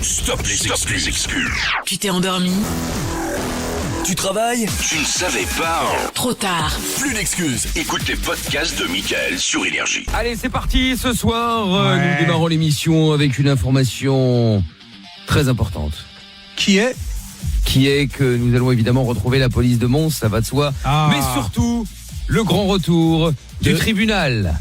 Stop les excuses. Tu t'es endormi? Tu travailles? Tu ne savais pas? Trop tard. Plus d'excuses. Écoute les podcasts de Mickaël sur Énergie. Allez, c'est parti. Ce soir, nous démarrons l'émission avec une information très importante. Qui est que nous allons évidemment retrouver la police de Mons, ça va de soi. Mais surtout, le grand retour du tribunal.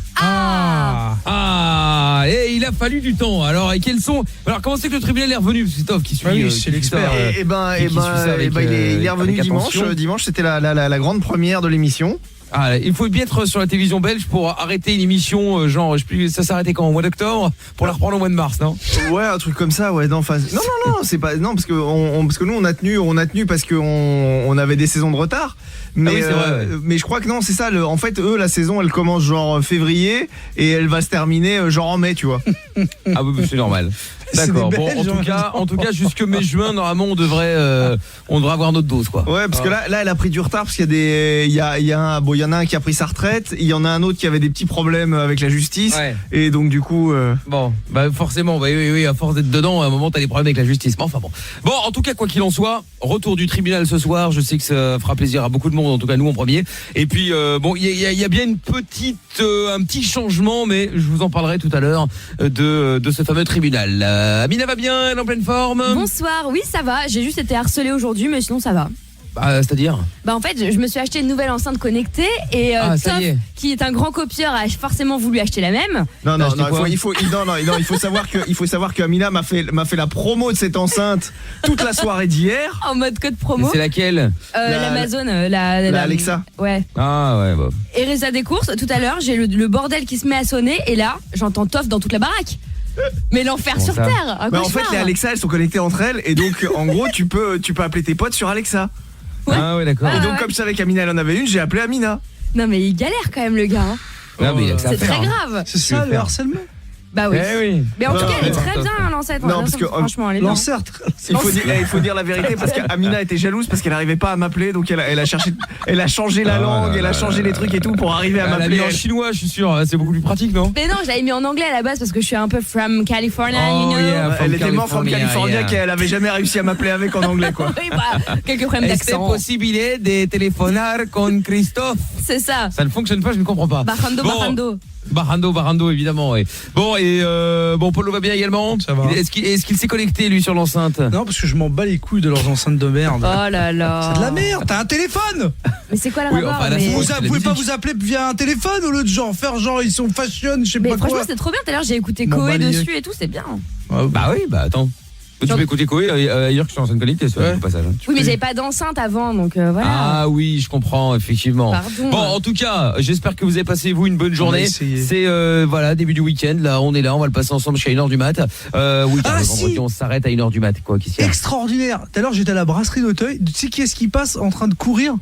Et il a fallu du temps. Alors, et quels sont... Alors, comment c'est que le tribunal est revenu? C'est Tov qui suit. c'est l'expert. Il est revenu dimanche. Dimanche, c'était la grande première de l'émission. Ah, il faut bien être sur la télévision belge pour arrêter une émission, genre, je sais plus, ça s'arrêtait quand, au mois d'octobre, pour la reprendre au mois de mars, non? Ouais, un truc comme ça, ouais, non, c'est pas, non, parce que nous on a tenu parce que on avait des saisons de retard. Mais, oui, c'est vrai, ouais. Mais je crois que non, c'est ça, en fait, eux, la saison, elle commence genre février et elle va se terminer genre en mai, tu vois. Ah oui, c'est normal. D'accord. Bon, en tout cas, jusque mai-juin, normalement, on devrait avoir notre dose, quoi. Ouais, parce que là, elle a pris du retard parce qu'il y en a un qui a pris sa retraite, il y en a un autre qui avait des petits problèmes avec la justice, et donc du coup. Bon, bah forcément, oui, à force d'être dedans, à un moment, t'as des problèmes avec la justice. Mais enfin bon. Bon, en tout cas, quoi qu'il en soit, retour du tribunal ce soir. Je sais que ça fera plaisir à beaucoup de monde, en tout cas nous en premier. Et puis, bon, il y a bien un petit changement, mais je vous en parlerai tout à l'heure de ce fameux tribunal. Amina va bien, elle est en pleine forme? Bonsoir, oui ça va, j'ai juste été harcelée aujourd'hui mais sinon ça va. C'est-à-dire? En fait je me suis acheté une nouvelle enceinte connectée et Toff, qui est un grand copieur, a forcément voulu acheter la même. Non, il faut savoir que Amina m'a fait la promo de cette enceinte toute la soirée d'hier. En mode code promo. C'est laquelle? L'Amazon, la Alexa. Ouais. Ah ouais, bah. Et résultat des courses, tout à l'heure j'ai le bordel qui se met à sonner et là j'entends Toff dans toute la baraque. Mais l'enfer sur terre. En fait les Alexa elles sont connectées entre elles et donc en gros tu peux appeler tes potes sur Alexa. Ouais. Ah ouais, d'accord. Et donc comme je savais qu'Amina elle en avait une, j'ai appelé Amina. Non mais il galère quand même le gars. Hein. Non, mais c'est très grave. C'est ça le harcèlement. Bah oui. Oui. Mais en tout cas, elle est très bien l'enceinte. Non, parce que franchement, elle est bien. Il faut dire la vérité parce qu'Amina était jalouse parce qu'elle n'arrivait pas à m'appeler, donc elle a changé la langue, elle a changé les trucs et tout pour arriver à m'appeler. Elle a mis en chinois, je suis sûr, c'est beaucoup plus pratique, non? Mais non, je l'avais mis en anglais à la base parce que je suis un peu from California, you know. Elle était mort from California qu'elle avait jamais réussi à m'appeler avec en anglais, quoi. Oui, quelques problèmes d'accent. C'est possible de téléphoner con Christophe. C'est ça. Ça ne fonctionne pas, je ne comprends pas. Barrando, évidemment, oui. Bon, et Polo va bien également? Ça va. Est-ce qu'il s'est connecté, lui, sur l'enceinte? Non, parce que je m'en bats les couilles de leurs enceintes de merde. Oh là là. C'est de la merde, t'as un téléphone. Mais c'est quoi la rapport? Vous pouvez pas vous appeler via un téléphone au lieu de faire ils sont fashion, je sais pas quoi. Mais franchement, c'est trop bien. Tout à l'heure, j'ai écouté Koé dessus et tout, c'est bien. Bah oui, attends. Tu peux écouter Koé ailleurs que sur l'enceinte connectée, au passage. Oui, mais j'avais pas d'enceinte avant, donc voilà. Ah oui, je comprends, effectivement. Pardon. Bon, en tout cas, j'espère que vous avez passé, vous, une bonne journée. C'est, début du week-end, là, on est là, on va le passer ensemble jusqu'à 1h du mat. Vendredi, on s'arrête à 1h du mat, quoi. Extraordinaire. Tout à l'heure, j'étais à la brasserie d'Auteuil. Tu sais qui est-ce qui passe en train de courir?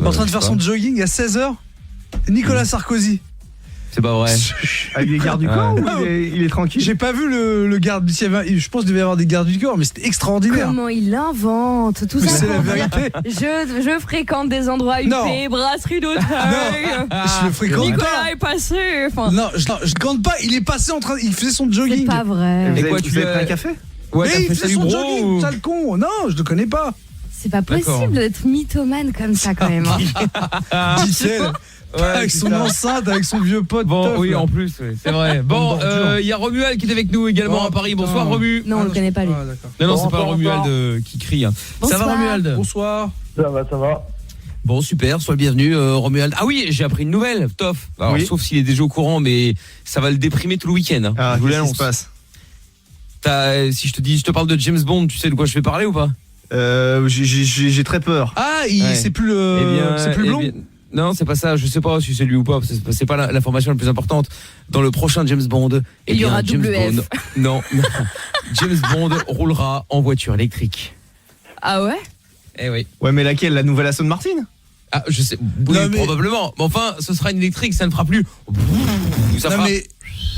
En train de faire son jogging à 16h? Nicolas Sarkozy. C'est pas vrai. Avec des gardes du corps ou il est tranquille? J'ai pas vu le garde. Je pense qu'il devait y avoir des gardes du corps, mais c'était extraordinaire. Comment il invente tout ça? C'est la vérité. Je fréquente des endroits huppés, brasserie d'Auteuil. Je le fréquente Nicolas pas. est passé. Non, je compte pas. Il est passé il faisait son jogging. C'est pas vrai. Et quoi, tu veux un café? Ouais, mais il faisait son jogging, sale con. Non, je le connais pas. C'est pas possible d'être mythomane comme ça quand même. Dit-elle. Avec son enceinte, avec son vieux pote. Bon, oui, en plus, c'est vrai. Bon, il y a Romuald qui est avec nous également à Paris. Bonsoir, Romu. Non, on le connaît pas lui. Non, c'est pas Romuald qui crie. Ça va, Romuald? Bonsoir. Ça va. Bon, super, sois le bienvenu, Romuald. Ah oui, j'ai appris une nouvelle, Toff. Alors, sauf s'il est déjà au courant, mais ça va le déprimer tout le week-end. Hein. Ah, qu'est-ce qui se passe? Si je te parle de James Bond, tu sais de quoi je vais parler ou pas? J'ai très peur. Ah, c'est plus c'est plus blond. Non, c'est pas ça, je sais pas si c'est lui ou pas, c'est pas l'information la plus importante. Dans le prochain James Bond, il y aura James WF. Bond. Non. James Bond roulera en voiture électrique. Ah ouais? Eh oui. Ouais, mais laquelle? La nouvelle Aston Martin? Ah, je sais, oui, probablement. Mais enfin, ce sera une électrique, ça ne fera plus. Ça fera...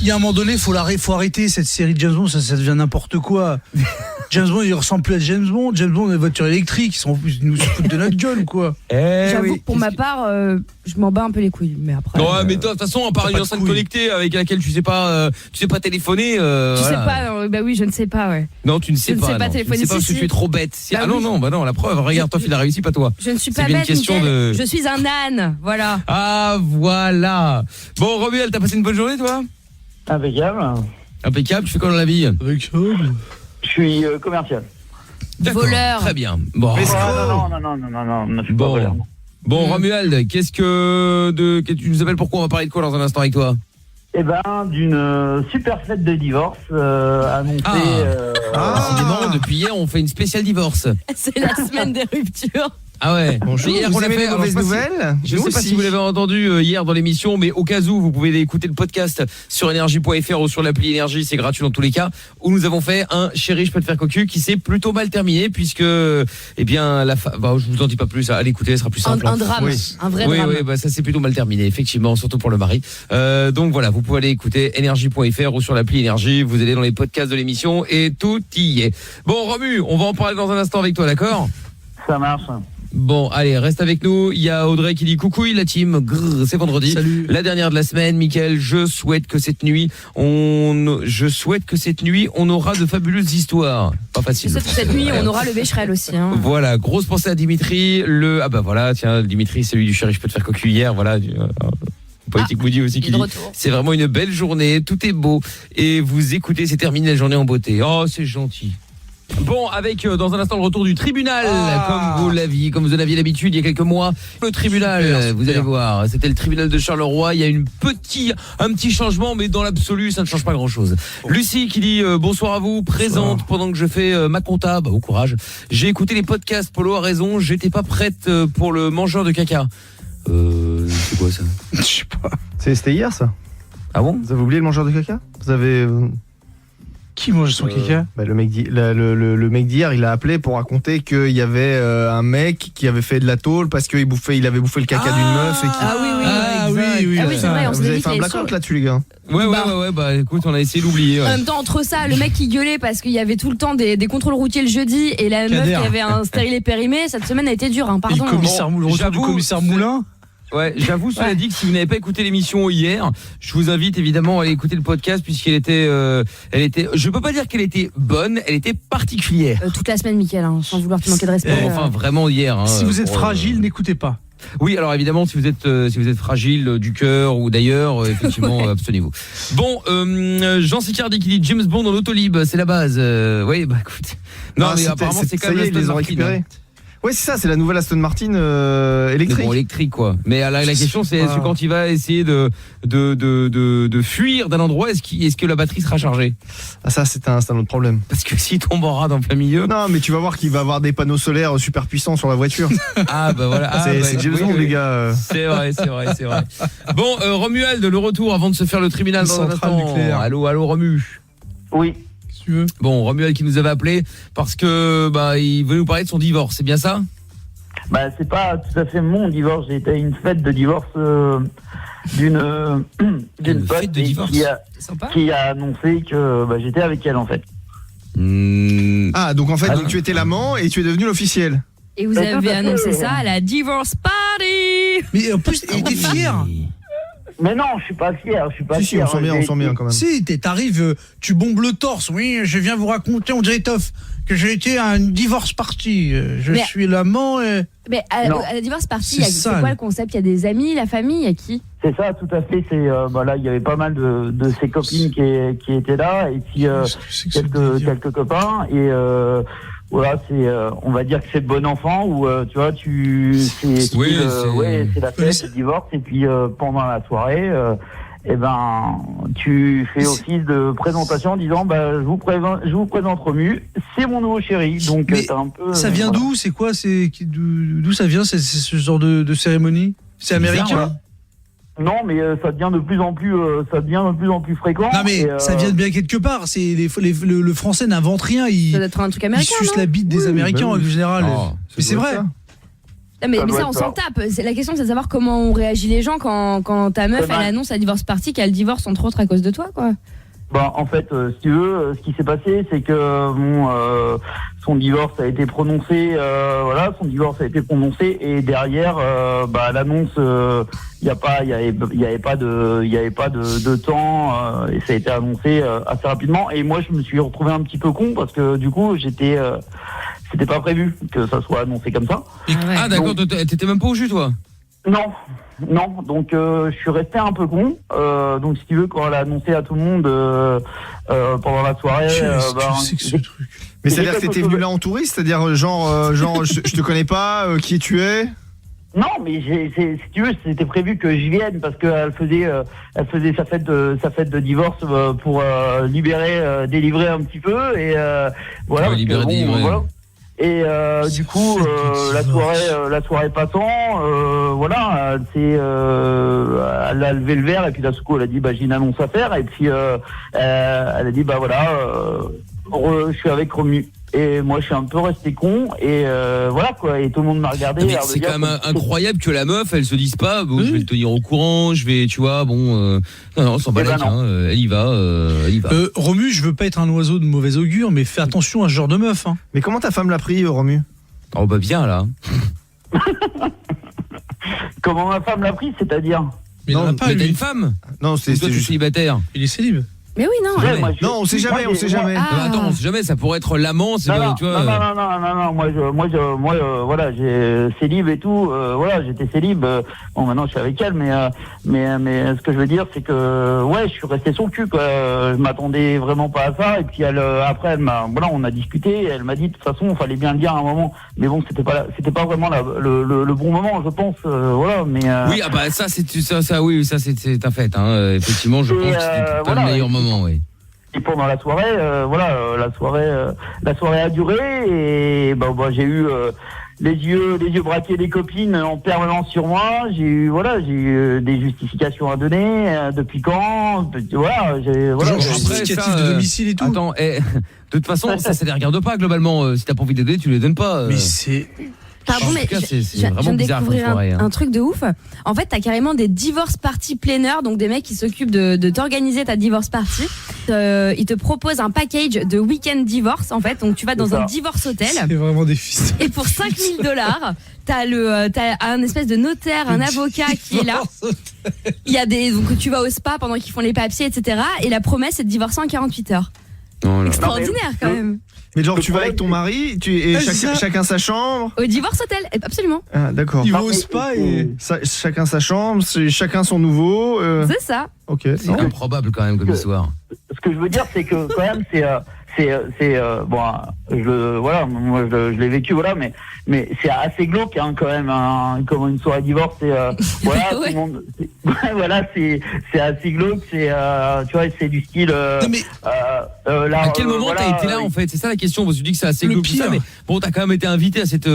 Il y a un moment donné, faut arrêter cette série de James Bond, ça devient n'importe quoi. James Bond, il ressemble plus à James Bond. James Bond, les voitures électriques, ils nous se foutent de notre gueule ou quoi. J'avoue que pour ma part, je m'en bats un peu les couilles, mais après. Non, mais toi, de toute façon, à part une enceinte connectée avec laquelle tu sais pas téléphoner. Tu sais pas, bah oui, je ne sais pas, ouais. Non, tu ne sais pas. Je ne sais pas téléphoner. Tu ne sais pas parce que tu es trop bête. Ah non, non, la preuve, regarde, toi, il a réussi, pas toi. Je ne suis pas bête, Mickaël, je suis un âne, voilà. Ah, voilà. Bon, Romuald, t'as passé une bonne journée, toi? Impeccable. Impeccable, tu fais quoi dans la vie? Je suis commercial. Voleur. Très bien. Bon. Non, je suis pas voleur. Bon, Romuald, qu'est-ce que tu nous appelles pourquoi? On va parler de quoi dans un instant avec toi? Eh ben, d'une super fête de divorce annoncée. Décidément, depuis hier, on fait une spéciale divorce. C'est la semaine des ruptures. Ah ouais. Bonjour. Hier, Vous on a aimez fait les mauvaises nouvelles? Je sais pas si vous l'avez entendu hier dans l'émission, mais au cas où, vous pouvez écouter le podcast sur énergie.fr ou sur l'appli Énergie, c'est gratuit dans tous les cas, où nous avons fait un Chéri, je peux te faire cocu qui s'est plutôt mal terminé puisque, eh bien, je vous en dis pas plus, allez écouter, ce sera plus simple. Un drame, un vrai drame. Oui, bah ça s'est plutôt mal terminé, effectivement, surtout pour le mari. Donc voilà, vous pouvez aller écouter énergie.fr ou sur l'appli Énergie, vous allez dans les podcasts de l'émission et tout y est. Bon, Romu, on va en parler dans un instant avec toi, d'accord? Ça marche. Bon, allez, reste avec nous. Il y a Audrey qui dit coucou la team. Grrr, c'est vendredi. Salut. La dernière de la semaine, Mickaël, je souhaite que cette nuit, on aura de fabuleuses histoires. Pas facile. Je sais que cette nuit, on aura le Becherel aussi. Hein. Voilà, grosse pensée à Dimitri. Ah bah voilà, tiens, Dimitri, celui du Chéri, je peux te faire cocu hier. Voilà. Politique vous dit aussi qu'il dit c'est vraiment une belle journée, tout est beau et vous écoutez, c'est terminé la journée en beauté. Oh, c'est gentil. Bon, avec dans un instant le retour du tribunal, comme vous en aviez l'habitude il y a quelques mois. Le tribunal, super. Vous allez voir, c'était le tribunal de Charleroi. Il y a un petit changement, mais dans l'absolu, ça ne change pas grand-chose. Lucie qui dit bonsoir à vous, présente pendant que je fais ma compta. Bah, au courage. J'ai écouté les podcasts, Polo a raison, j'étais pas prête pour le mangeur de caca. C'est quoi ça? Je sais pas. C'était hier ça? Ah bon? Vous avez oublié le mangeur de caca? Vous avez... Qui mange son caca? Le mec d'hier, il a appelé pour raconter qu'il y avait un mec qui avait fait de la tôle parce qu'il avait bouffé le caca d'une meuf et qui... oui, c'est vrai, on vous avez fait un blackout là-dessus les gars. Ouais, bah écoute, on a essayé d'oublier. Ouais. En même temps, entre ça, le mec qui gueulait parce qu'il y avait tout le temps des contrôles routiers le jeudi et la meuf qui avait un stérilet périmé, cette semaine a été dure, hein, pardon. Le retour du commissaire Moulin. Ouais, j'avoue, cela dit que si vous n'avez pas écouté l'émission hier, je vous invite évidemment à aller écouter le podcast puisqu'elle était, je peux pas dire qu'elle était bonne, elle était particulière. Toute la semaine, Mickaël, hein, sans vouloir te manquer de respect. Enfin, vraiment hier. Hein, si vous êtes fragile, n'écoutez pas. Oui, alors évidemment, si vous êtes fragile du cœur ou d'ailleurs, effectivement, abstenez-vous. Bon, Jean Sicardi qui dit James Bond en autolib, c'est la base. Oui, bah écoute. Non, mais apparemment, c'est quand même les ont récupérés. Ouais, c'est ça, c'est la nouvelle Aston Martin électrique. Bon, électrique quoi. Mais la question c'est est-ce que quand il va essayer de fuir d'un endroit, est-ce que la batterie sera chargée? Ah ça c'est un autre problème. Parce que s'il tombe en rade en plein milieu. Non, mais tu vas voir qu'il va avoir des panneaux solaires super puissants sur la voiture. Ah bah voilà, c'est James Bond les gars. C'est vrai. Bon, Romuald, le retour avant de se faire le tribunal dans un instant. Allô Romu. Oui. Bon, Romuald qui nous avait appelé parce que il veut nous parler de son divorce, c'est bien ça? Bah c'est pas tout à fait mon divorce, j'ai été à une fête de divorce d'une pote qui a annoncé que j'ai avec elle en fait. Ah donc en fait donc tu étais l'amant et tu es devenu l'officiel. Et vous avez annoncé ça à la divorce party. Mais en plus il était fier. Mais non, je suis pas fier, Si, on sent bien quand même. Si, t'arrives, tu bombes le torse. Oui, je viens vous raconter, on dirait Toff, que j'ai été à une divorce party. Je suis l'amant et... Mais à la divorce party, c'est quoi le concept? Il y a des amis, la famille, il y a qui? C'est ça, tout à fait. C'est là, il y avait pas mal de ses copines qui étaient là et puis quelques copains et voilà, c'est on va dire que c'est le bon enfant où tu vois c'est la fête, le divorce et puis pendant la soirée tu fais office de présentation en disant je vous présente Romu, c'est mon nouveau chéri. Donc t'as un peu ça vient d'où? C'est quoi? D'où ça vient ce genre de cérémonie? C'est américain bizarre, hein. Non, mais ça devient de plus en plus fréquent. Non, mais ça vient de bien quelque part. C'est le français n'invente rien. Ça doit être un truc américain. Il suce la bite des Américains en général. Mais c'est vrai. Mais doit ça, être on s'en tape. La question, c'est de savoir comment on réagit les gens quand ta meuf, elle annonce à divorce party qu'elle divorce entre autres à cause de toi, quoi. Bah, en fait, si tu veux, ce qui s'est passé, c'est que son divorce a été prononcé, et derrière, l'annonce, il y avait pas de temps, et ça a été annoncé assez rapidement. Et moi, je me suis retrouvé un petit peu con parce que du coup, c'était pas prévu que ça soit annoncé comme ça. Ah d'accord, t'étais même pas au jus, toi? Non, donc je suis resté un peu con. Donc si tu veux, quand elle a annoncé à tout le monde pendant la soirée, Qu'est-ce que c'est que ce truc? Mais c'est-à-dire que t'étais venu là en touriste, c'est-à-dire genre je te connais pas, qui tu es? Non, mais si tu veux, c'était prévu que je vienne parce qu'elle faisait sa fête de divorce pour délivrer un petit peu et voilà. Ouais, libérer, délivrer. Voilà. Et du coup, la soirée passant, elle a levé le verre et puis d'un coup, elle a dit j'ai une annonce à faire et puis elle a dit je suis avec Romu. Et moi, je suis un peu resté con et voilà quoi. Et tout le monde m'a regardé. Mais c'est quand même incroyable que la meuf, elle se dise pas, je vais le tenir au courant, je vais, tu vois, non, sans balèque, elle y va. Romu, je veux pas être un oiseau de mauvais augure, mais fais attention à ce genre de meuf. Hein. Mais comment ta femme l'a pris, Romu? Oh bah bien là. Comment ma femme l'a pris, c'est-à-dire? Mais non, t'as une femme? Non, c'est juste célibataire. Il est célib. Mais oui, non. Non, on sait jamais. Attends, on sait jamais, ça pourrait être l'amant, tu vois. Non, moi, j'ai célib et tout, j'étais célib. Bon, maintenant, je suis avec elle, mais ce que je veux dire, c'est que, je suis resté sur le cul, quoi. Je m'attendais vraiment pas à ça, et puis après, on a discuté, elle m'a dit, de toute façon, il fallait bien le dire à un moment, mais bon, c'était pas vraiment le bon moment, je pense, mais. Oui, ça, c'est un fait, hein. Effectivement, je pense que c'était pas le meilleur moment. Oui. Et pendant la soirée, la soirée a duré et j'ai eu les yeux braqués des copines en permanence sur moi. J'ai eu des justifications à donner. Depuis quand? Genre justificatif de domicile et tout. Attends, de toute façon, ça les regarde pas globalement. Si t'as pas envie de les donner, tu les donnes pas. Mais c'est. Pardon, mais je viens de découvrir un truc de ouf. En fait, t'as carrément des divorce party planner, donc des mecs qui s'occupent de t'organiser ta divorce party. Ils te proposent un package de week-end divorce, en fait. Donc tu vas dans un divorce hôtel. C'est vraiment des fils. Et pour $5,000, t'as un espèce de notaire, un avocat qui est là. Il y a donc tu vas au spa pendant qu'ils font les papiers, etc. Et la promesse, c'est de divorcer en 48 heures. Extraordinaire quand même. Mais genre tu vas avec ton mari, chacun sa chambre. Au divorce hôtel, absolument. Ah d'accord. Il va au spa et chacun sa chambre, chacun son nouveau. C'est ça. Ok. C'est improbable quand même comme histoire. Ce que je veux dire, c'est que quand même, je l'ai vécu, mais c'est assez glauque quand même, comme une soirée divorce. Tout le monde, c'est assez glauque. Tu vois, c'est du style. À quel moment t'as été là en fait? C'est ça la question. Parce que tu dis que c'est assez glauque tout ça, mais bon, t'as quand même été invité à cette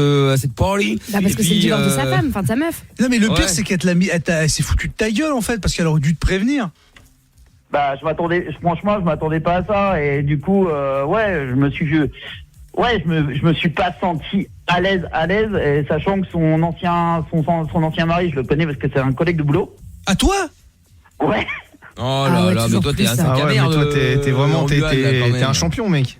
party. Parce que c'est le divorce de sa femme, enfin de sa meuf. Non mais le pire c'est qu'elle elle s'est foutue de ta gueule en fait parce qu'elle aurait dû te prévenir. Je m'attendais pas à ça et du coup, je me suis pas senti à l'aise, et sachant que son ancien mari, je le connais parce que c'est un collègue de boulot. À toi? Ouais. Oh là, mais toi t'es un sac à merde. merde. Toi t'es vraiment t'es un champion, mec.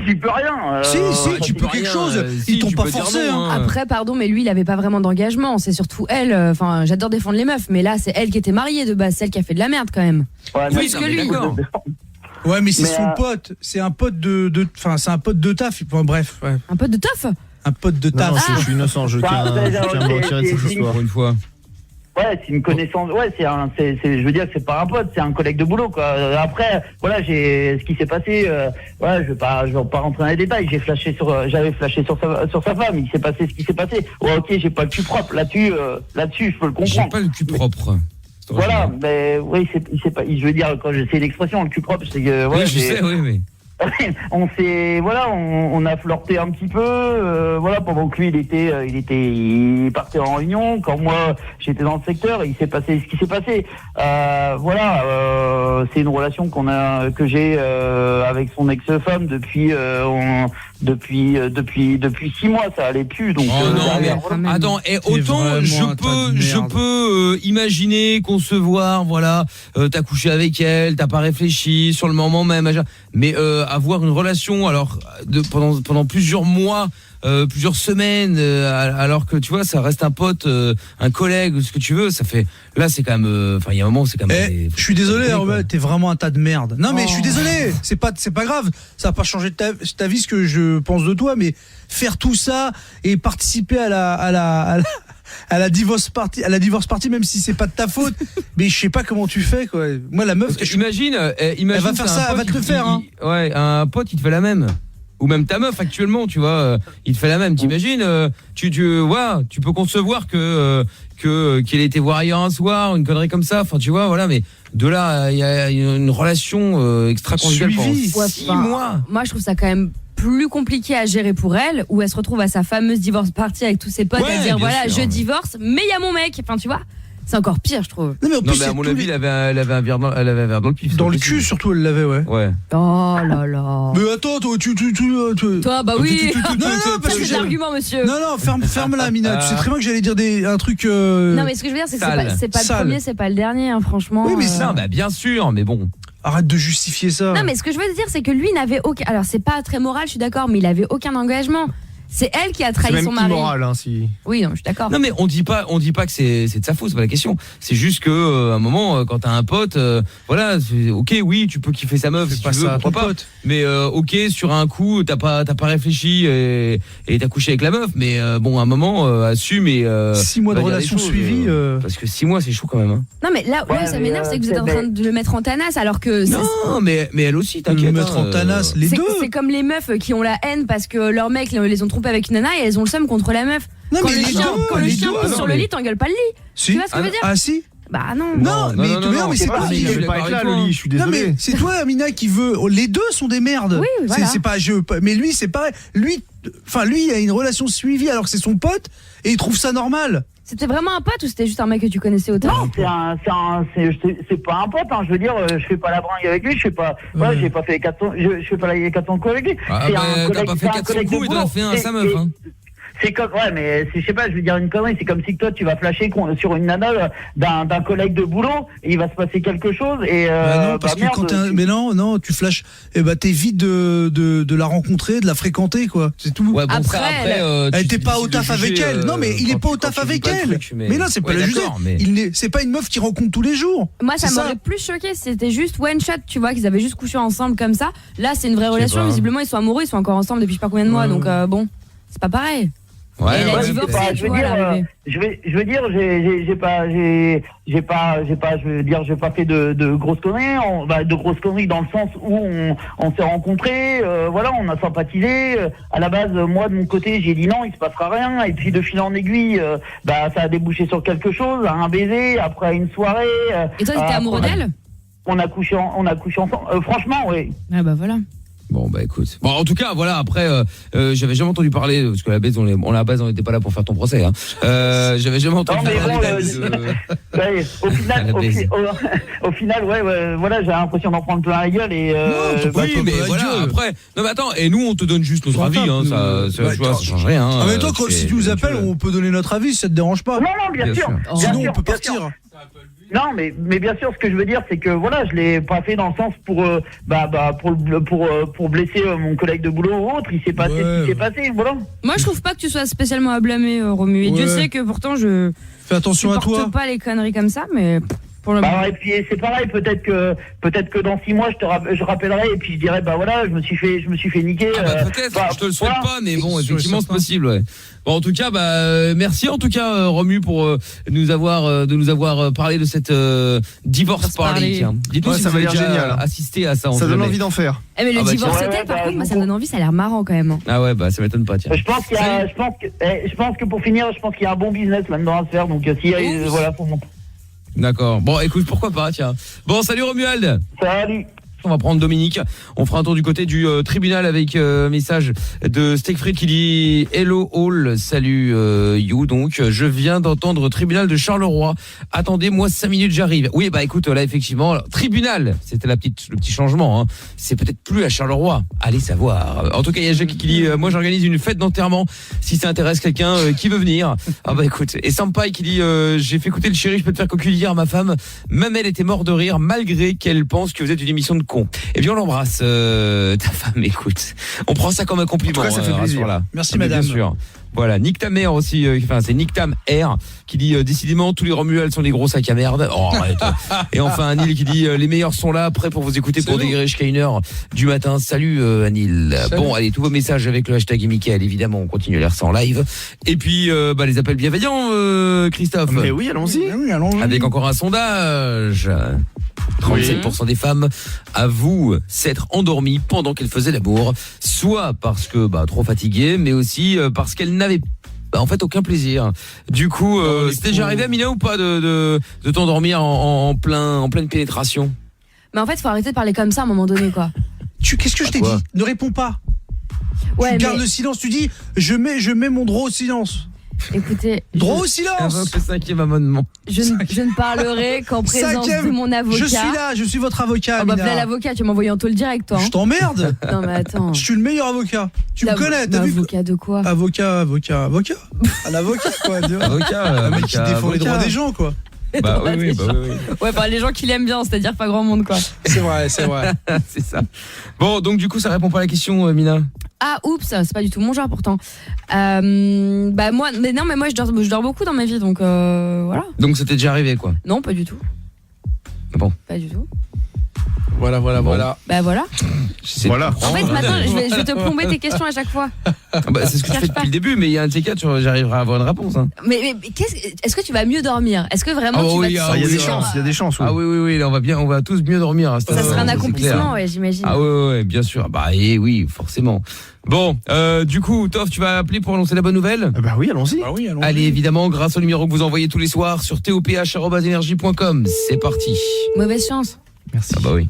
J'y peux rien. Si, tu peux quelque chose. Ils t'ont pas forcé. Après, pardon, mais lui, il avait pas vraiment d'engagement. C'est surtout elle. Enfin, j'adore défendre les meufs, mais là, c'est elle qui était mariée de base, celle qui a fait de la merde quand même. Plus que lui. Ouais, mais c'est son pote. C'est un pote c'est un pote de taf. Bref. Ouais. Un pote de taf. Un pote de taf. Non, je suis innocent. Je tiens à me retirer de cette histoire une fois. Ouais, c'est une connaissance. Ouais, je veux dire, c'est pas un pote, c'est un collègue de boulot, quoi. Après, ce qui s'est passé. Je vais pas rentrer dans les détails. J'avais flashé sur sa femme. Il s'est passé ce qui s'est passé. Ouais, ok, j'ai pas le cul propre. Là-dessus, je peux le comprendre. J'ai pas le cul propre. Voilà, mais oui, c'est pas. Je veux dire, quand c'est l'expression, le cul propre, c'est que. Oui, je sais, oui, mais. on a flirté un petit peu, voilà, pendant que lui il partait en réunion, quand moi j'étais dans le secteur, et il s'est passé ce qui s'est passé. C'est une relation que j'ai avec son ex-femme depuis 6 mois, ça allait plus. Donc attends, et autant je peux imaginer, concevoir, voilà, t'as couché avec elle, t'as pas réfléchi sur le moment même, mais avoir une relation alors pendant plusieurs mois, plusieurs semaines, alors que tu vois, ça reste un pote, un collègue, ce que tu veux, ça fait, là c'est quand même, il y a un moment c'est quand même. Je suis désolé, Robert, t'es vraiment un tas de merde. Non mais je suis désolé, c'est pas grave, ça va pas changer ta vie ce que je pense de toi, mais faire tout ça et participer à la divorce party, même si c'est pas de ta faute, mais je sais pas comment tu fais, quoi. Moi la meuf, imagine elle va faire ça, elle va te le faire, hein. Ouais, un pote il te fait la même. Ou même ta meuf actuellement, tu vois, il te fait la même. T'imagines, tu peux concevoir que qu'il ait été voir ailleurs un soir, une connerie comme ça. Enfin, tu vois, voilà. Mais de là, il y a une relation extra-conjugale pendant 6 mois. Moi, je trouve ça quand même plus compliqué à gérer pour elle, où elle se retrouve à sa fameuse divorce party avec tous ses potes, à dire voilà, je divorce, mais il y a mon mec. Enfin, tu vois. C'est encore pire, je trouve. Non, mais à mon avis, elle avait un verre dans le pif. Dans le cul, surtout, elle l'avait, ouais. Oh là là. Mais attends, toi, toi, bah oui. Non, parce que j'ai l'argument, monsieur. Non, ferme-la, Amina. Tu sais très bien que j'allais dire un truc. Non, mais ce que je veux dire, c'est que c'est pas le premier, c'est pas le dernier, hein, franchement. Oui, mais ça, bah bien sûr, mais bon. Arrête de justifier ça. Non, mais ce que je veux dire, c'est que lui n'avait aucun. Alors, c'est pas très moral, je suis d'accord, mais il avait aucun engagement. C'est elle qui a trahi son mari. C'est immoral, hein, si. Oui, non, je suis d'accord. Non, mais on dit pas que c'est de sa faute, c'est pas la question. C'est juste que à un moment, quand t'as un pote, voilà, ok, oui, tu peux kiffer sa meuf, si tu veux, pourquoi pas. Pote. Mais ok, sur un coup, t'as pas réfléchi et t'as couché avec la meuf, mais bon, à un moment, assume et 6 mois de relation suivie. Parce que 6 mois, c'est chaud quand même. Hein. Non, mais là où ça m'énerve, c'est que vous êtes en train de le mettre en tanasse, alors que. Non, mais elle aussi, t'inquiète. Le mettre en tanasse, les deux. C'est comme les meufs qui ont la haine parce que leurs mecs les ont trompés avec une nana et elles ont le seum contre la meuf. Non, quand mais le chien pousse sur le lit, t'engueules pas le lit. Si. Tu vois ce que je veux dire? Ah si. Bah non. Non, mais c'est pas il veut pas être là, le lit, je suis désolé. Non mais c'est toi, Amina, qui veut. Les deux sont des merdes. Oui, voilà. C'est pas mais lui c'est pareil. Lui il a une relation suivie alors que c'est son pote et il trouve ça normal. C'était vraiment un pote ou c'était juste un mec que tu connaissais autant? Non, c'est pas un pote, hein. Je veux dire, je fais pas la bringue avec lui, je fais pas, voilà, j'ai pas fait 400, je fais pas les 400 coups avec lui. C'est un collègue, t'as pas fait 400 coups et t'en as fait un à sa meuf, hein. C'est comme, ouais, mais je sais pas, je veux dire une connerie, c'est comme si toi tu vas flasher sur une nana d'un collègue de boulot et il va se passer quelque chose et non, parce que merde, quand mais non, tu flashes, t'es vite de la rencontrer, de la fréquenter, quoi. C'est tout. Ouais, bon, après elle était pas au taf avec elle. Non, mais il est pas au taf avec elle. Mais non, c'est pas la juger. C'est pas une meuf qui rencontre tous les jours. Moi, ça m'aurait plus choqué si c'était juste one shot, tu vois, qu'ils avaient juste couché ensemble comme ça. Là, c'est une vraie relation. Visiblement, ils sont amoureux, ils sont encore ensemble depuis je sais pas combien de mois, donc bon, c'est pas pareil. Ouais, je veux dire, j'ai pas fait de grosses conneries, de grosses conneries dans le sens où on s'est rencontrés, voilà, on a sympathisé. À la base, moi de mon côté, j'ai dit non, il se passera rien, et puis de fil en aiguille, ça a débouché sur quelque chose, un baiser, après une soirée. Et toi, t'étais amoureux d'elle? On a couché ensemble. Franchement, oui. Ah bah voilà. Bon bah écoute. Bon en tout cas voilà, après j'avais jamais entendu parler parce que à la base on n'était pas là pour faire ton procès hein. J'avais jamais entendu parler au final ouais, voilà, j'ai l'impression d'en prendre plein la gueule et oui mais voilà après non mais attends, et nous on te donne juste notre avis hein, ça change rien hein. Ah mais toi si tu nous appelles on peut donner notre avis si ça te dérange pas. Non bien sûr. Sinon on peut partir. Non, mais bien sûr, ce que je veux dire, c'est que voilà, je l'ai pas fait dans le sens pour blesser mon collègue de boulot ou autre. Il s'est passé ce qui s'est passé, voilà. Moi, je trouve pas que tu sois spécialement à blâmer, Romu. Et Dieu sait que pourtant je fais attention à toi. Je porte pas les conneries comme ça, mais pour le et puis c'est pareil, peut-être que dans 6 mois je rappellerai et puis je dirai voilà, je me suis fait niquer. Peut-être, je te le souhaite pas, mais bon, effectivement c'est possible, ouais. Bon en tout cas merci en tout cas Romu pour nous avoir parlé de cette divorce party. Dites-nous si ça vous avez déjà génial. Assisté à ça. Ça donne envie d'en faire. Mais le divorce par contre, moi ça me donne envie, ça a l'air marrant quand même. Ah ouais, ça m'étonne pas, tiens. Je pense que pour finir, je pense qu'il y a un bon business là-dedans à se faire, donc voilà pour mon. D'accord. Bon, écoute, pourquoi pas, tiens. Bon, salut Romuald. Salut. On va prendre Dominique. On fera un tour du côté du tribunal avec un message de Steakfried qui dit Hello all, salut you. Donc je viens d'entendre tribunal de Charleroi. Attendez-moi 5 minutes, j'arrive. Oui, bah écoute, là effectivement, tribunal, c'était le petit changement. Hein. C'est peut-être plus à Charleroi. Allez savoir. En tout cas, il y a Jacques qui dit moi j'organise une fête d'enterrement si ça intéresse quelqu'un qui veut venir. Ah bah écoute. Et Sampai qui dit j'ai fait écouter le chéri, je peux te faire cocu hier ma femme. Même elle était morte de rire malgré qu'elle pense que vous êtes une émission de con. Eh bien on l'embrasse ta femme, écoute. On prend ça comme un compliment. En tout cas, ça fait plaisir. Là. Merci madame. Bien sûr. Voilà, Nick ta mère aussi, c'est Nick Tam R qui dit décidément tous les Romuald sont des gros sacs à merde. Oh, arrête. Et enfin Anil qui dit les meilleurs sont là, prêts pour vous écouter pour dégueuler jusqu'à 1h du matin. Salut Anil. Salut. Bon, allez, tous vos messages avec le hashtag Mickaël, évidemment, on continue à les recevoir en live. Et puis les appels bienveillants, Christophe. Mais oui, allons-y. Avec encore un sondage. 37% des femmes avouent s'être endormies pendant qu'elles faisaient l'amour, soit parce que trop fatiguées, mais aussi parce qu'elles n'avaient en fait aucun plaisir. Du coup, c'était déjà arrivé à Mina ou pas de t'endormir en pleine pénétration? Mais en fait, faut arrêter de parler comme ça à un moment donné, quoi. Qu'est-ce que je t'ai dit? Ne réponds pas. Ouais, tu gardes le silence, tu dis je mets mon droit au silence. Écoutez, droit au silence. Le 5e amendement. Je ne parlerai qu'en présence de mon avocat. Je suis là, je suis votre avocat. Ah bah là, l'avocat, tu m'as envoyé en taule direct, toi. Je t'emmerde. Non mais attends. Je suis le meilleur avocat. Tu me connais, t'as vu? Avocat de quoi? Avocat. Un avocat quoi. Avocat. Un mec qui défend les droits des gens quoi. Bah oui. Ouais, les gens qui l'aiment bien, c'est-à-dire pas grand monde quoi. C'est vrai. C'est ça. Bon, donc du coup, ça répond pas à la question, Mina. Ah oups, c'est pas du tout mon genre pourtant. Moi je dors beaucoup dans ma vie donc voilà. Donc c'était déjà arrivé quoi? Non, pas du tout. Bon. Pas du tout. Voilà. Bah voilà. Voilà. En fait, maintenant, je vais te plomber tes questions à chaque fois. C'est ce que tu fais depuis le début, mais il y a un de ces cas, j'arriverai à avoir une réponse. Hein. Mais est-ce que tu vas mieux dormir? Est-ce que vraiment tu vas te sentir... Il y a des chances. Ah oui, là, on va tous mieux dormir. Ça serait un accomplissement, ouais, j'imagine. Ah ouais, bien sûr. Oui, forcément. Bon, du coup, Toff, tu vas appeler pour annoncer la bonne nouvelle? Bah oui, allons-y. Allez, évidemment, grâce au numéro que vous envoyez tous les soirs sur toph@energie.com. C'est parti. Mauvaise chance. Merci. Ah bah oui.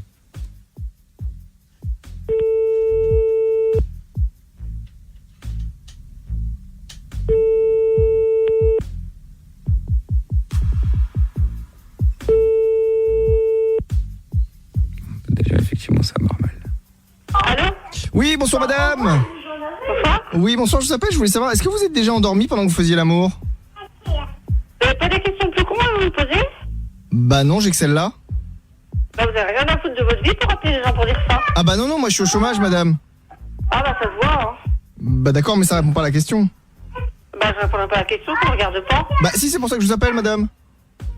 Déjà, effectivement, ça marche mal. Allô? Oui, bonsoir madame. Bonsoir. Oui, bonsoir, je vous appelle, je voulais savoir, est-ce que vous êtes déjà endormi pendant que vous faisiez l'amour? Vous n'avez pas des questions plus cons à vous poser? Bah non, j'ai que celle-là. Bah vous avez rien à foutre de votre vie pour appeler les gens pour dire ça. Ah bah non, moi je suis au chômage madame. Ah bah ça se voit, hein. Bah d'accord, mais ça répond pas à la question. Bah je répondrai pas à la question, ça ne regarde pas. Bah si, c'est pour ça que je vous appelle madame.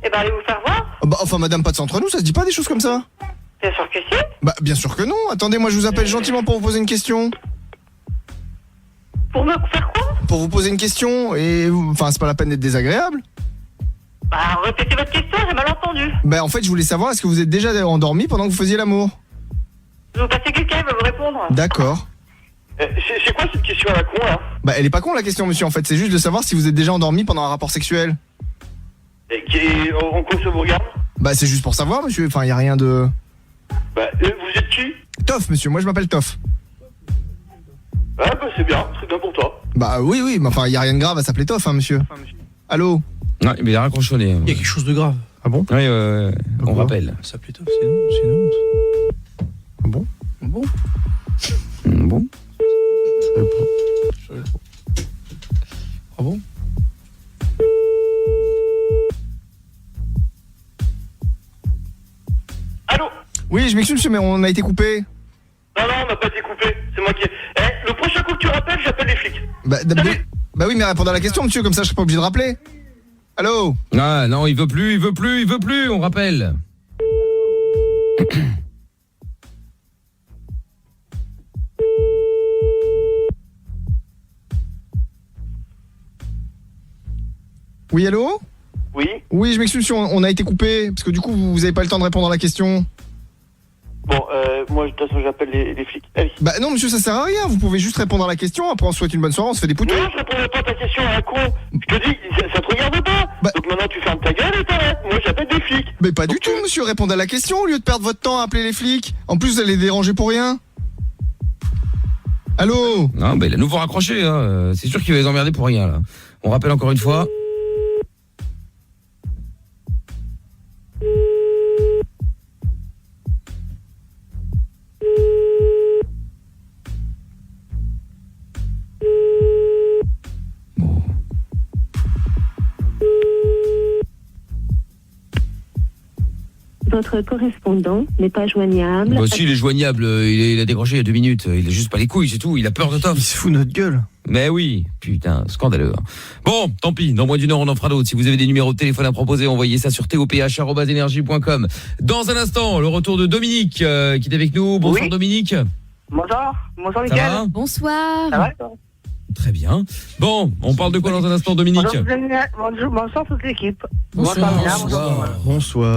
Eh bah allez vous faire voir. Bah enfin madame, pas de ça entre nous, ça se dit pas des choses comme ça. Bien sûr que si. Bah bien sûr que non, attendez, moi je vous appelle gentiment pour vous poser une question. Pour me faire quoi? Pour vous poser une question, et enfin c'est pas la peine d'être désagréable. Bah répétez votre question, j'ai mal entendu. Bah en fait je voulais savoir, est-ce que vous êtes déjà endormi pendant que vous faisiez l'amour? Je vais vous passer quelqu'un, il va vous répondre. D'accord. C'est quoi cette question à la con là? Bah elle est pas con la question monsieur, en fait c'est juste de savoir si vous êtes déjà endormi pendant un rapport sexuel. Et en quoi ça vous regarde? Bah c'est juste pour savoir monsieur, enfin y a rien de... Bah vous êtes qui? Toff monsieur, moi je m'appelle Toff. Ah bah c'est bien pour toi. Bah oui, mais enfin y a rien de grave à s'appeler Toff hein monsieur. Allô? Ouais, mais il a raccrochonné. Il y a quelque chose de grave. Ah bon? Oui, on rappelle. Ça s'appelait Toff, c'est non. Ah bon? Bon. Ah bon? Allô? Oui, je m'excuse monsieur, mais on a été coupé. Non, on n'a pas été coupé, c'est moi qui... le prochain coup que tu rappelles, j'appelle les flics. Bah oui, mais répondez à la question monsieur, comme ça je serai pas obligé de rappeler. Allô? Ah non, il veut plus, on rappelle. Oui, allô? Oui. Oui, je m'excuse, on a été coupé, parce que du coup vous avez pas le temps de répondre à la question. Bon, moi de toute façon j'appelle les flics. Allez. Bah non monsieur, ça sert à rien, vous pouvez juste répondre à la question, après on se souhaite une bonne soirée, on se fait des poutous. Non, je répondrai pas à ta question à la con. Je te dis, ça te regarde pas. Bah... Donc maintenant tu fermes ta gueule internet. Moi, j'appelle des flics. Mais pas du tout, monsieur. Répondez à la question au lieu de perdre votre temps à appeler les flics. En plus, vous allez les déranger pour rien. Allô? Non, il a nouveau raccroché, hein. C'est sûr qu'il va les emmerder pour rien, là. On rappelle encore une fois. Votre correspondant n'est pas joignable. Bah si, il est joignable, il a décroché il y a 2 minutes. Il a juste pas les couilles, c'est tout. Il a peur de Toff. Il se fout de notre gueule. Mais oui, putain, scandaleux. Hein. Bon, tant pis, dans moins d'une heure, on en fera d'autres. Si vous avez des numéros de téléphone à proposer, envoyez ça sur toph@energie.com. Dans un instant, le retour de Dominique, qui est avec nous. Bonsoir, oui. Dominique. Bonsoir Ça Mickaël. va ? Bonsoir. Ça va? Très bien. Bon, on parle de quoi dans un instant, Dominique ? Bonsoir toute l'équipe. Bonsoir.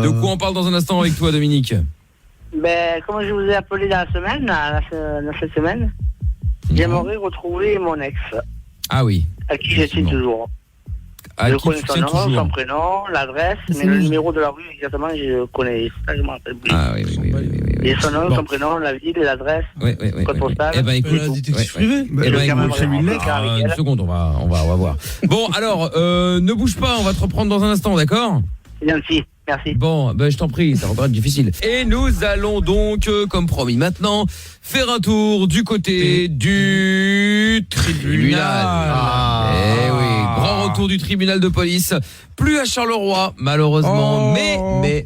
De quoi on parle dans un instant avec toi, Dominique ? Ben, comme je vous ai appelé dans cette semaine, j'aimerais retrouver mon ex, Ah oui. à qui je tiens toujours. À Je qui connais tu son tiens nom, toujours son prénom, l'adresse, mais le numéro de la rue exactement, je connais. Ça, je m'en rappelle plus. Ah oui. Et son nom, son prénom, la ville, l'adresse, Oui. code postal. Eh ben écoute, détective privé. Eh ben, Cameron, une seconde, on va voir. Bon, alors, ne bouge pas, on va te reprendre dans un instant, d'accord ? Merci, merci. Bon, ben je t'en prie, ça va être difficile. Et nous allons donc, comme promis maintenant, faire un tour du côté du tribunal. Eh oui, grand retour du tribunal de police. Plus à Charleroi, malheureusement,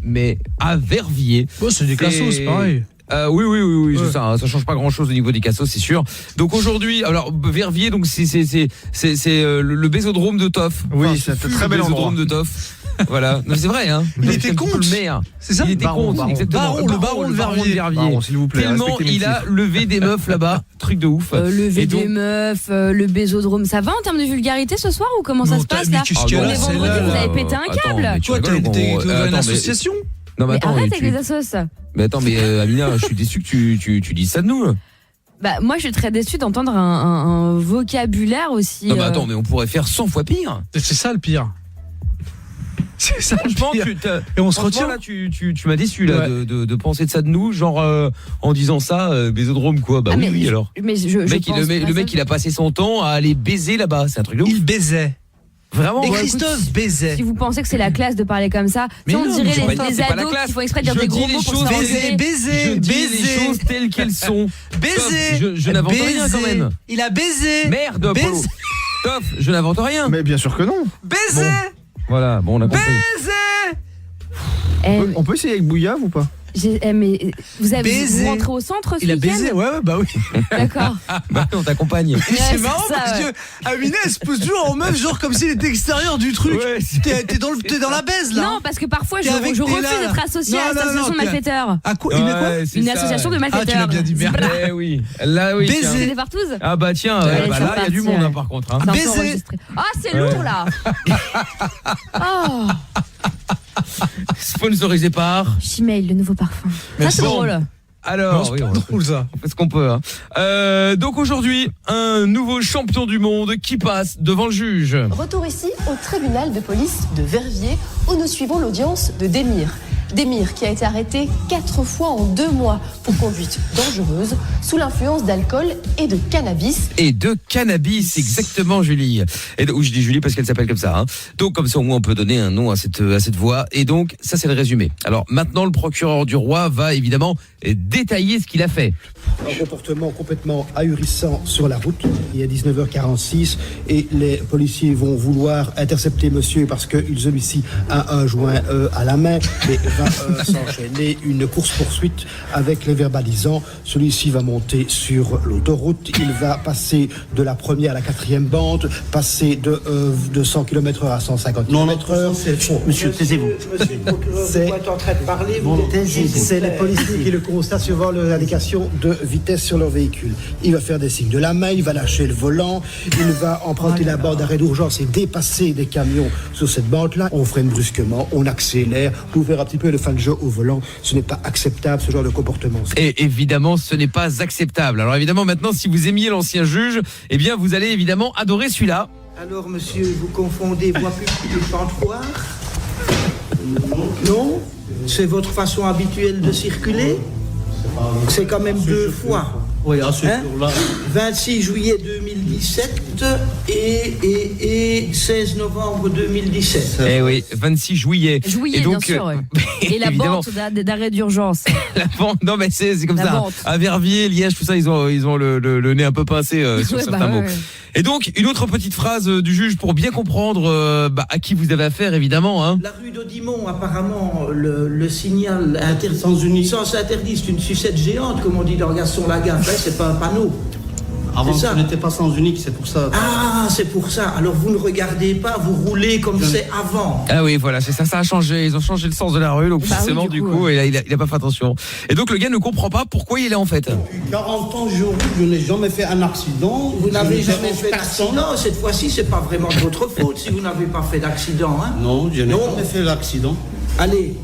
mais à Verviers. Oh, c'est des cassos, c'est pareil. Oui, c'est ça. Ça change pas grand-chose au niveau des cassos, c'est sûr. Donc aujourd'hui, alors Verviers, donc c'est le bésodrome de Toff. Oui, Enfin, c'est un le très bel bésodrome endroit. de Toff. Voilà, non, c'est vrai, hein. Il était un petit peu contre. le maire. C'est ça, Il était Baron, contre, Baron. exactement. Le baron de Verviers. Baron, s'il vous plaît, Tellement respectez mes il a titres. levé des meufs là-bas, truc de ouf. Lever Et donc- des meufs, le bésodrome, ça va en termes de vulgarité ce soir ou comment ça Non, se passe mais là qu'est-ce qu'elle a, On est vendredi, celle-là, vous avez pété un Attends, câble. mais tu Toi, rigoles, t'es gros. dans une Attends, mais- association. Non, mais Mais attends, arrête mais avec les assos. mais attends, mais Amina, je suis déçu que tu dises ça de nous. Bah moi je suis très déçue d'entendre un vocabulaire aussi. Non, mais attends, mais on pourrait faire 100 fois pire. C'est ça le pire. C'est ça le Franchement, pire. Et on se retient. Là, tu m'as déçu là Ouais. de penser de ça de nous, genre en disant ça, bésodrome quoi. Bah Ah, oui, mais alors. Mais je Le mec, pense le pas mec, ça. il a passé son temps à aller baiser là-bas, c'est un truc de ouf. Il baisait. Vraiment. Et ouais, Christophe baisait. Si vous pensez que c'est la classe de parler comme ça, Mais si on non, dirait mais c'est les pas- c'est pas la ados classe. qui font exprès de dire Je des dis gros les mots pour se choses faire Baiser, engueuler. baiser, Je dis les baiser. choses telles qu'elles sont. Baiser. Toff, je n'invente rien quand même. Il a baisé. Merde, Polo. Baiser. Toff, je n'invente rien. Mais bien sûr que non. Baiser. Voilà, bon, on a compris. Baiser. Eh, On peut essayer avec Bouillave ou pas? mais vous avez Baiser. vous rentrez au centre ce Il a week-end baisé, ouais, bah oui. D'accord. Bah, on t'accompagne. Mais c'est c'est marrant ça, parce ouais. que Amina elle se pose toujours en meuf, genre comme s'il était extérieur du truc. Ouais, T'es dans la baise là. Non, parce que parfois je T'es avec- refuse t'es là. d'être associée à Non, cette non, association de non, malfaiteurs. À quoi Une quoi Ouais, c'est Une ça. association de Ah, tu malfaiteurs. l'as bien dit, merde. Eh oui. Là, oui. Baiser. tiens. C'est des partous. Ah bah tiens, Ouais, bah c'est là, il y a du parti, monde ouais. hein, par contre. Hein. C'est un peu Baiser. enregistré. Ah, c'est lourd là. Oh, Sponsorisé par. Chimail, le nouveau parfum. Ça c'est bon. drôle. Alors, C'est oui, pas on drôle ça. fait ce qu'on peut. Hein. Donc aujourd'hui, un nouveau champion du monde qui passe devant le juge. Retour ici au tribunal de police de Verviers où nous suivons l'audience de Démir. Démir qui a été arrêté 4 fois en 2 mois pour conduite dangereuse sous l'influence d'alcool et de cannabis. Et de cannabis, exactement, Julie. Et où je dis Julie parce qu'elle s'appelle comme ça. Hein. Donc comme ça au moins on peut donner un nom à cette voix. Et donc ça c'est le résumé. Alors maintenant le procureur du roi va évidemment détailler ce qu'il a fait. Un comportement complètement ahurissant sur la route. Il est 19h46 et les policiers vont vouloir intercepter monsieur parce que celui-ci a un joint à la main et va s'enchaîner une course-poursuite avec les verbalisants. Celui-ci va monter sur l'autoroute. Il va passer de la première à la 4e bande, passer de 100 km/h à 150 km/h. c'est faux. Monsieur, taisez-vous. Monsieur le procureur, vous êtes en train de parler, vous c'est les policiers qui le constatent suivant l'indication de vitesse sur leur véhicule. Il va faire des signes de la main, il va lâcher le volant, il va emprunter la bande d'arrêt d'urgence et dépasser des camions sur cette bande-là. On freine brusquement, on accélère, pour faire un petit peu le fin de jeu au volant. Ce n'est pas acceptable, ce genre de comportement. Et évidemment, ce n'est pas acceptable. Alors évidemment, maintenant, si vous aimiez l'ancien juge, eh bien, vous allez évidemment adorer celui-là. Alors, monsieur, vous confondez voie publique et chantoir? Non? C'est votre façon habituelle de circuler? C'est quand même 2 fois. Oui, à ce Hein? jour-là. 26 juillet 2017 et 16 novembre 2017. Eh oui, 26 juillet. Juillet, Et donc, bien sûr. Et la évidemment, vente d'arrêt d'urgence. la vente, non mais c'est comme La ça. vente. À Verviers, Liège, tout ça, ils ont le nez un peu pincé sur Ouais, certains bah, mots. ouais. Et donc, une autre petite phrase du juge pour bien comprendre à qui vous avez affaire, évidemment. Hein. La rue d'Audimont, apparemment, le signal sens interdit, c'est une sucette géante, comme on dit dans Gaston Lagaffe, hein, c'est pas un panneau. Avant, C'est ça. ce n'était pas sens unique, c'est pour ça. Ah, c'est pour ça. Alors vous ne regardez pas, vous roulez comme c'est avant. Ah oui, voilà, c'est ça, ça a changé. Ils ont changé le sens de la rue, donc Bah forcément, oui, du du coup, coup, il a pas fait attention. Et donc, le gars ne comprend pas pourquoi il est là, en fait. Depuis 40 ans, je roule, je n'ai jamais fait un accident. Vous n'avez Je ne jamais dérange fait personne. d'accident. Cette fois-ci, c'est pas vraiment de votre faute si vous n'avez pas fait d'accident. Hein. Non, je n'ai jamais fait l'accident. Allez,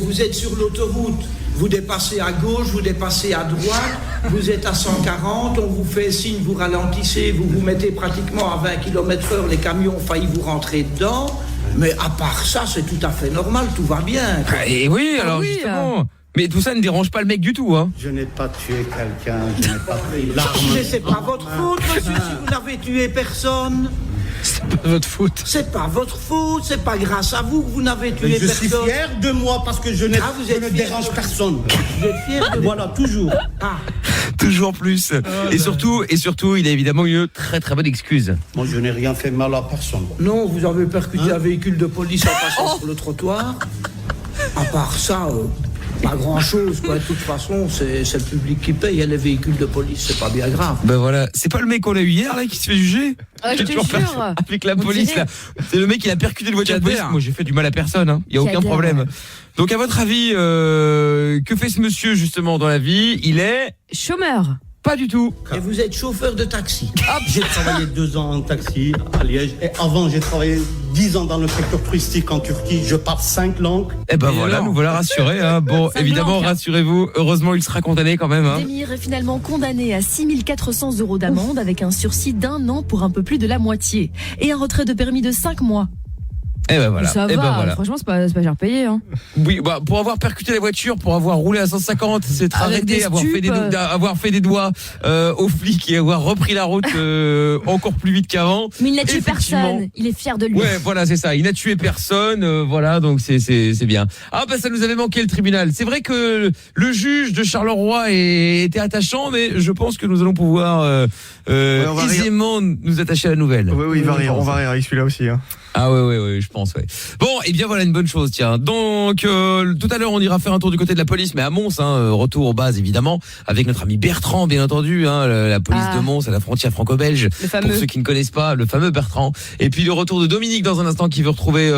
vous êtes sur l'autoroute. Vous dépassez à gauche, vous dépassez à droite, vous êtes à 140, on vous fait signe, vous ralentissez, vous vous mettez pratiquement à 20 km/h, les camions ont failli vous rentrer dedans. Mais à part ça, c'est tout à fait normal, tout va bien. Et oui, alors justement. Mais tout ça ne dérange pas le mec du tout, hein. Je n'ai pas tué quelqu'un, je n'ai pas pris l'arme. Mais c'est pas votre faute, monsieur, si vous n'avez tué personne. C'est pas votre faute. C'est pas votre faute, c'est pas grâce à vous que vous n'avez tué Mais je personne. suis fier de moi parce que je, vous je êtes ne fier dérange de- personne. Vous êtes fier de... Voilà, toujours. Ah. Toujours plus. Et surtout, il a évidemment une très très bonne excuse. Moi, je n'ai rien fait mal à personne. Non, vous avez percuté un véhicule de police en passant sur le trottoir. À part ça, pas grand-chose, quoi. De toute façon, c'est le public qui paye. Les véhicules de police, c'est pas bien grave. Ben voilà, c'est pas le mec qu'on a eu hier là qui se fait juger. Ah, je te Toujours jure. pas- Avec la On police dirait. là. C'est le mec qui a percuté une voiture de police. Kader. Moi j'ai fait du mal à personne, hein. Il y a aucun Kader, problème. ouais. Donc à votre avis, que fait ce monsieur justement dans la vie? Il est Chômeur. pas du tout. Et vous êtes chauffeur de taxi. J'ai travaillé 2 ans en taxi à Liège. Et avant, j'ai travaillé 10 ans dans le secteur touristique en Turquie. Je parle 5 langues. Eh ben Et voilà, alors nous voilà rassurés. Hein. Bon, Ça évidemment, blanque, hein. rassurez-vous. Heureusement, il sera condamné quand même. Hein. Demir est finalement condamné à 6 400 € d'amende avec un sursis d'1 an pour un peu plus de la moitié et un retrait de permis de 5 mois. Eh ben voilà. Ça Eh va, ben voilà. franchement, c'est pas cher payé. Hein. Oui, bah pour avoir percuté la voiture, pour avoir roulé à 150, c'est Avec des arrêté, avoir fait des doigts aux flics et avoir repris la route encore plus vite qu'avant. Mais il n'a tué Effectivement. personne. Il est fier de lui. Ouais, voilà, c'est ça. Il n'a tué personne, voilà, donc c'est bien. Ah bah ça nous avait manqué le tribunal. C'est vrai que le juge de Charleroi était attachant, mais je pense que nous allons pouvoir on va aisément nous attacher à la nouvelle. Oui, il va rire, on va rire avec celui-là aussi. Hein. Ah ouais, je pense, ouais. Bon, et bien voilà une bonne chose, tiens. Donc, tout à l'heure, on ira faire un tour du côté de la police, mais à Mons, hein, retour aux bases, évidemment, avec notre ami Bertrand, bien entendu, hein, la police de Mons, à la frontière franco-belge. fameux. Pour ceux qui ne connaissent pas, le fameux Bertrand. Et puis, le retour de Dominique dans un instant, qui veut retrouver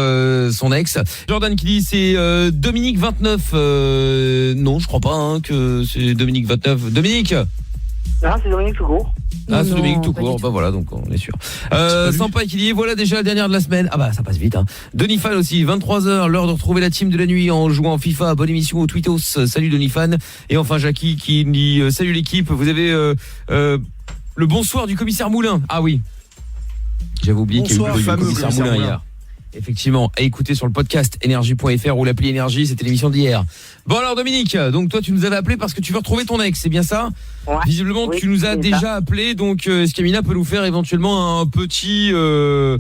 son ex. Jordan qui dit, c'est Dominique 29. Non, je crois pas hein, que c'est Dominique 29. Dominique Non, c'est Dominique tout court. Ah, c'est Non, Dominique tout pas court, du bah voilà, donc on est sûr. Sympa qui dit, voilà déjà la dernière de la semaine. Ah bah ça passe vite, hein. Donifan aussi, 23h, l'heure de retrouver la team de la nuit en jouant FIFA. Bonne émission au Twittos. Salut Donifan. Et enfin Jackie qui dit, salut l'équipe, vous avez le bonsoir du commissaire Moulin. Ah oui, j'avais oublié qu'il y a eu le fameux commissaire commissaire Moulin Moulin. hier. Effectivement, à écouter sur le podcast énergie.fr ou l'appli Énergie, c'était l'émission d'hier. Bon alors Dominique, donc toi tu nous avais appelé parce que tu veux retrouver ton ex, c'est bien ça? Ouais. Visiblement Oui, tu nous as c'est déjà ça. appelé, donc est-ce qu'Amina peut nous faire éventuellement un petit Bien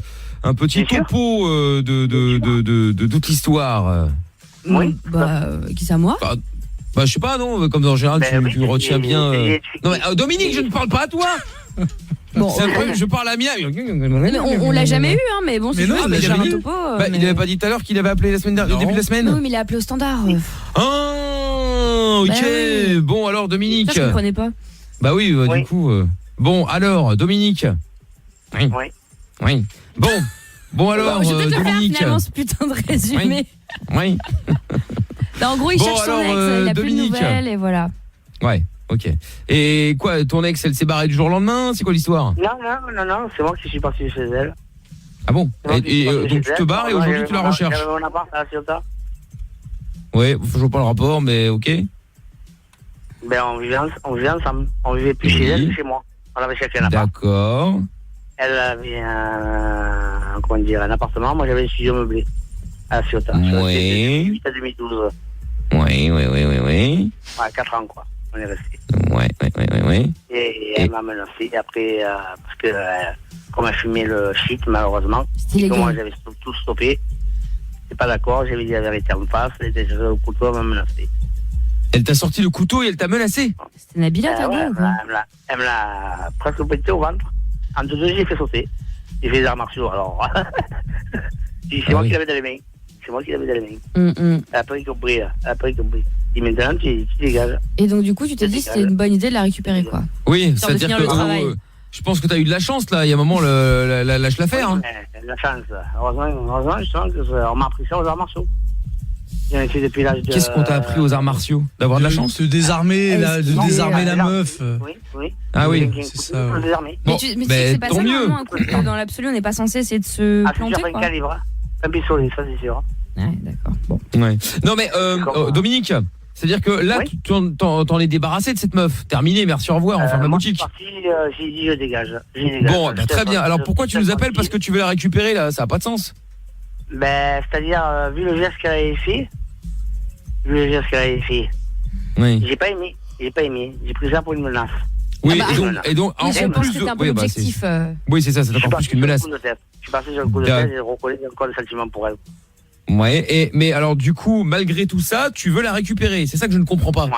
sûr. topo de toute l'histoire? Oui. Qui c'est à moi? Bah je sais pas non, comme en général Ben oui, tu retiens bien. c'est- Non mais Dominique, je ne parle pas à toi. Bon, C'est un problème, je parle à Mia. mais on l'a jamais eu, hein, mais bon, si Mais tu non, veux, il je l'a vais faire jamais un eu. topo. Bah, il avait pas dit tout à l'heure qu'il avait appelé la semaine dernière, au début de la semaine. Non, mais il a appelé au standard. Ah, ok. Bah oui. Bon alors Dominique. Ça, je comprenais pas. Bah oui, Oui. du coup. Bon alors Dominique. Oui. Oui. Oui. Bon alors Je vais peut-être le faire Dominique. finalement ce putain de résumé. Oui. Non, en gros, il Bon, cherche son alors, ex, il a plus de Dominique. nouvelles et voilà. Ouais. Ok. Et quoi, ton ex, elle s'est barrée du jour au lendemain? C'est quoi l'histoire? Non, c'est moi qui suis parti chez elle. Ah bon? C'est moi qui suis Et parti donc chez tu te elle. barres et Moi, aujourd'hui j'avais tu la mon- recherches? J'avais mon appart à la Ciotat. Ouais, je vois pas le rapport, mais ok. Ben, on vivait ensemble. On vivait plus Oui. chez elle que chez moi. On avait chacun un appart. D'accord. Elle avait un appartement, moi j'avais un studio meublé. à la Ciotat. Oui. De 2008 à 2012. Oui. Ouais, 4 ans, quoi. On est resté. Oui. Et elle m'a menacé après, parce que, comme elle fumait le shit, malheureusement, et que moi j'avais tout stoppé, j'étais pas d'accord, j'avais dit la vérité en face, elle était sur le couteau, elle m'a menacé. Elle t'a sorti le couteau et elle t'a menacé? C'était Nabila, ta gueule, quoi. Elle me l'a presque pété au ventre. En deux, j'ai fait sauter. J'ai fait des arts martiaux, alors. C'est moi qui l'avais dans les mains. Elle a pas compris, Et maintenant, tu dégages. Et donc, du coup, tu t'es dit que c'était une bonne idée de la récupérer, quoi. Oui, c'est-à-dire que je pense que t'as eu de la chance, là. Il y a un moment, lâche l'affaire. Oui, la chance. Heureusement, justement, on m'a appris ça aux arts martiaux. J'en ai fait depuis l'âge de... Qu'est-ce qu'on t'a appris aux arts martiaux? D'avoir de la chance? De désarmer la meuf. Oui. Ah oui, c'est ça. Mais c'est pas ça, normalement, un couple, dans l'absolu, on n'est pas censé essayer de se planter, quoi. Un calibre, un pistolet, ça c'est sûr. Ouais, d'accord. Bon. Ouais. Non mais Dominique, c'est-à-dire que là t'en es débarrassé de cette meuf. Terminé, merci, au revoir, on ferme la boutique. J'ai dit je dégage. Bon, très bien. Alors pourquoi tu nous appelles? Parce que tu veux la récupérer là, ça a pas de sens. Ben, c'est-à-dire, vu le geste qu'elle avait fait, oui. J'ai pas aimé. J'ai pris ça pour une menace. Oui, et donc en je pense plus que c'est un peu l'objectif. Oui, c'est ça, c'est encore plus qu'une menace. Je suis passé sur le coup de tête et je reconnais encore le sentiment pour elle. Ouais, mais alors du coup, malgré tout ça, tu veux la récupérer. C'est ça que je ne comprends pas. Ouais.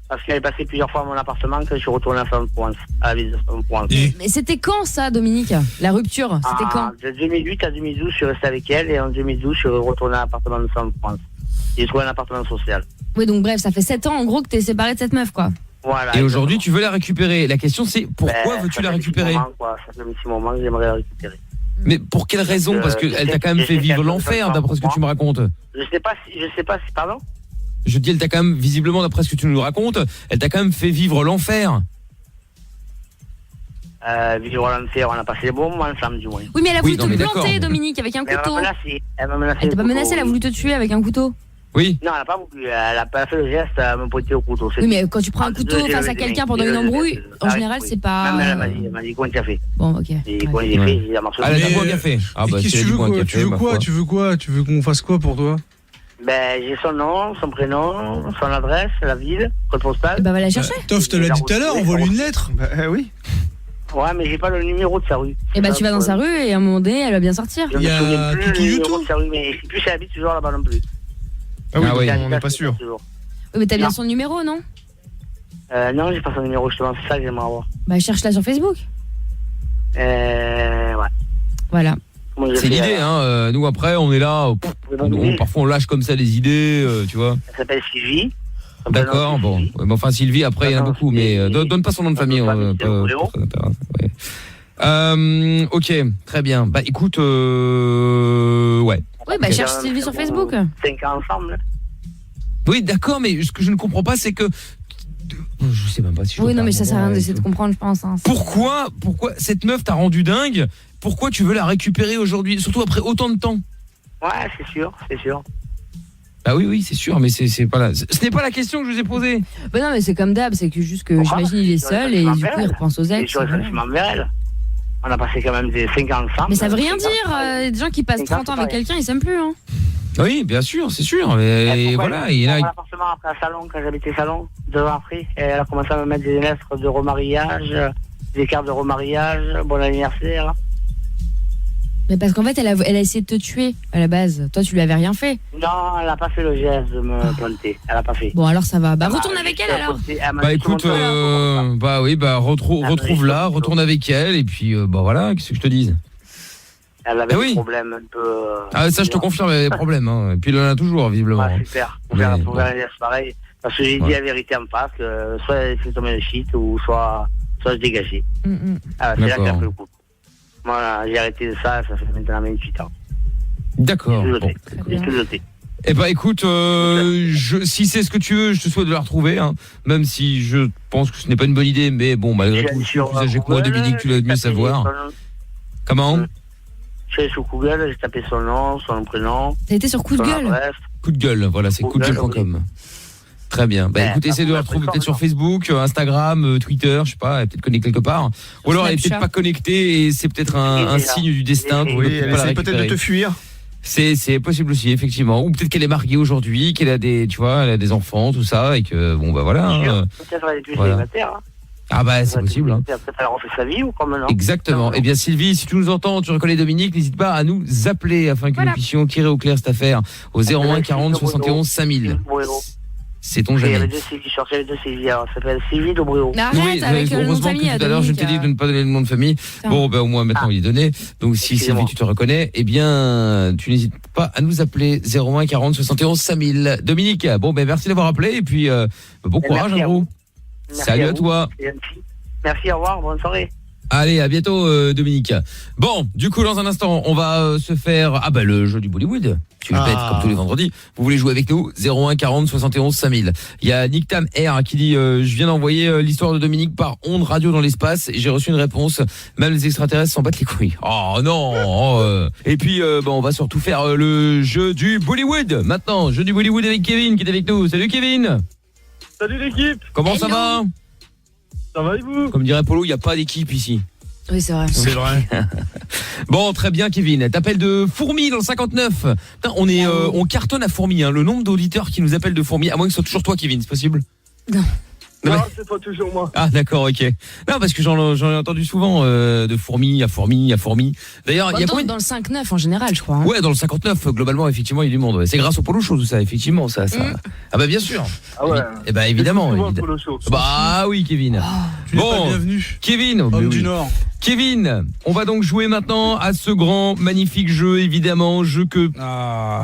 Parce qu'elle est passée plusieurs fois à mon appartement que je suis retourné à Saint-Provence, à la ville de Saint-Provence. Mais c'était quand ça, Dominique? La rupture, c'était quand? De 2008 à 2012, je suis resté avec elle et en 2012, je suis retourné à l'appartement de Saint-Provence. J'ai trouvé un appartement social. Oui, donc bref, ça fait 7 ans en gros que t'es séparé de cette meuf, quoi. Voilà. Et aujourd'hui, tu veux la récupérer. La question c'est pourquoi veux-tu la récupérer? Ça fait un petit moment que j'aimerais la récupérer. Mais pour quelle raison? Parce qu'elle t'a quand même fait vivre l'enfer, d'après ce que tu me racontes. Je sais pas si, pardon? Je dis, elle t'a quand même, visiblement, d'après ce que tu nous racontes, elle t'a quand même fait vivre l'enfer. Vivre l'enfer, on a passé des bons moments ensemble, du moins. Oui, mais elle a voulu te planter, Dominique, avec un couteau. Elle m'a menacé. Elle t'a pas menacé, elle a voulu te tuer avec un couteau. Oui. Non, elle a pas voulu. Elle a pas fait le geste à me pointer au couteau. Oui, mais quand tu prends un couteau face à quelqu'un pendant une embrouille, en général, c'est pas... Même elle m'a dit comment tu as fait. Bon, ok. Et comment j'ai fait, j'ai marché. Elle a dit quoi qu'elle a fait? Ah bah, qu'est-ce que tu veux, quoi? Tu veux quoi? Tu veux qu'on fasse quoi pour toi? Ben, j'ai son nom, son prénom, son adresse, la ville, code postal. Bah, va la chercher. Toff te l'a dit tout à l'heure, envoie-lui une lettre. Bah oui. Ouais, mais j'ai pas le numéro de sa rue. Et bah, tu vas dans sa rue et à un moment donné, elle va bien sortir. Je me souviens plus le numéro de sa rue, mais je sais plus si elle habite toujours là-bas non plus. Ah oui, on n'est pas sûr. Oui, mais t'as bien son numéro, non? Non, j'ai pas son numéro, justement, c'est ça que j'aimerais avoir. Bah, cherche-la sur Facebook. Ouais. Voilà. C'est l'idée, hein. Nous, après, on est là. Parfois, on lâche comme ça des idées, tu vois. Elle s'appelle Sylvie. D'accord, bon. Ouais, mais enfin, Sylvie, après, il y en a beaucoup, mais donne pas son nom de famille. Ok, très bien. Bah, écoute, ouais. Oui, bah, cherche Sylvie sur Facebook. 5 ans ensemble. Oui, d'accord, mais ce que je ne comprends pas, c'est que... Je sais même pas si je... Oui, non, mais ça sert à rien d'essayer de comprendre, je pense. Hein. Pourquoi cette meuf t'a rendu dingue? Pourquoi tu veux la récupérer aujourd'hui, surtout après autant de temps? Ouais, c'est sûr. Bah oui, c'est sûr, mais c'est pas là. Ce n'est pas la question que je vous ai posée. Bah non, mais c'est comme d'hab, c'est que juste que j'imagine il est seul et du coup il repense aux ex. Je m'en vers elle. On a passé quand même des 5 ans ensemble. Mais ça veut rien dire. Il y a des gens qui passent 30 ans avec quelqu'un, ils s'aiment plus. Hein. Oui, bien sûr, c'est sûr. Mais voilà, il y a... l'appartement après à Salon, quand j'habitais Salon, 2 ans après, elle a commencé à me mettre des lettres de remariage, des cartes de remariage, bon anniversaire. Mais parce qu'en fait, elle a essayé de te tuer à la base. Toi, tu lui avais rien fait. Non, elle a pas fait le geste de me planter. Elle a pas fait. Bon, alors ça va. Bah, retourne avec elle alors. Bah écoute, bah oui, bah retrouve-la, retourne avec elle et puis bah voilà, qu'est-ce que je te dise? Elle avait des problèmes un peu. Ah ça, je te confirme, elle a des problèmes. Hein. Et puis elle en a toujours visiblement. Ah super. Pour faire pareil. Parce que j'ai dit la vérité en face, que soit elle fait tomber le shit ou soit je dégageais. Ah, c'est là qu'elle a fait le coup. Voilà, j'ai arrêté de ça fait maintenant 28 ans. D'accord. J'ai tout noté. Eh ben écoute, si c'est ce que tu veux, je te souhaite de la retrouver, hein, même si je pense que ce n'est pas une bonne idée, mais bon, malgré tout, je suis plus âgé que moi, Dominique, tu dois mieux savoir. Comment? Je suis allé sur Google, j'ai tapé son nom, son prénom. T'as été sur Coup de gueule? Coup de gueule, voilà, c'est coupdegueule.com. Très bien. Bah écoute, essaie de la retrouver peut-être sur Facebook, Instagram, Twitter, je sais pas, elle est peut-être connectée quelque part. Ou alors elle est peut-être pas connectée et c'est peut-être un signe du destin. Oui, elle essaie peut-être de te fuir. C'est possible aussi, effectivement. Ou peut-être qu'elle est mariée aujourd'hui, qu'elle a des, tu vois, elle a des enfants, tout ça, et que bon bah voilà. Peut-être elle est plus célibataire. Hein. Ah bah c'est possible. Hein. Peut-être elle refait sa vie ou comme maintenant. Exactement. Eh bien Sylvie, si tu nous entends, tu reconnais Dominique, n'hésite pas à nous appeler afin que nous puissions tirer au clair cette affaire au 01 40 71 5000. Sait-on jamais. Il y avait deux Sylvie, alors ça s'appelle Sylvie Dobréo. Arrête avec le nom de famille. Tout à l'heure, je t'ai dit de ne pas donner le nom de famille. Bon, ben au moins maintenant il est donné. Donc si Sylvie, tu te reconnais, eh bien, tu n'hésites pas à nous appeler 01 40 71 5000. Dominique, bon ben merci d'avoir appelé et puis bon courage en gros. Salut à toi. Merci, au revoir, bonne soirée. Allez, à bientôt Dominique. Bon, du coup dans un instant, on va se faire le jeu du Bollywood. Tu le bêtes comme tous les vendredis. Vous voulez jouer avec nous 01 40 71 5000. Il y a Nick Tam R qui dit je viens d'envoyer l'histoire de Dominique par onde radio dans l'espace et j'ai reçu une réponse. Même les extraterrestres s'en battent les couilles. Oh non. Et puis on va surtout faire le jeu du Bollywood. Maintenant, jeu du Bollywood avec Kevin qui est avec nous. Salut Kevin. Salut l'équipe. Comment ça va? Ça va et vous? Comme dirait Polo, il n'y a pas d'équipe ici. Oui, c'est vrai. C'est vrai. Bon, très bien Kevin. T'appelles de Fourmi dans le 59. Putain, on cartonne à Fourmi, hein. Le nombre d'auditeurs qui nous appellent de Fourmi, à moins que ce soit toujours toi Kevin, c'est possible? Non. Non, c'est pas toujours moi. Ah d'accord, ok. Non, parce que j'en ai entendu souvent de fourmi à fourmi à fourmi. D'ailleurs, il y a combien dans le 5-9 en général, je crois. Hein. Ouais, dans le 59, globalement, effectivement, il y a du monde. Ouais. C'est grâce au Polo Show, tout ça, effectivement, ça. Ah bah bien sûr. Ah ouais. Eh bah évidemment. Bah oui, Kevin. Tu n'es pas bienvenu. Kevin, homme du Nord. Kevin, on va donc jouer maintenant à ce grand, magnifique jeu, évidemment, jeu que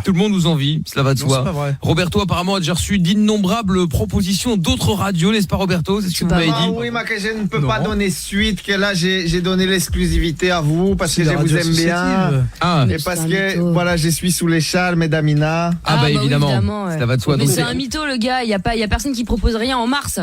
tout le monde nous envie, cela va de soi. C'est pas vrai. Roberto apparemment a déjà reçu d'innombrables propositions d'autres radios, n'est-ce pas Roberto? C'est ce que vous m'avez dit. Oui, mais que je ne peux pas donner suite, que là j'ai donné l'exclusivité à vous parce que je vous aime bien. Et parce que voilà, je suis sous les charmes d'Amina. Ah bah évidemment, ouais. Cela va de soi. Mais c'est un mytho le gars, il y a personne qui propose rien en mars.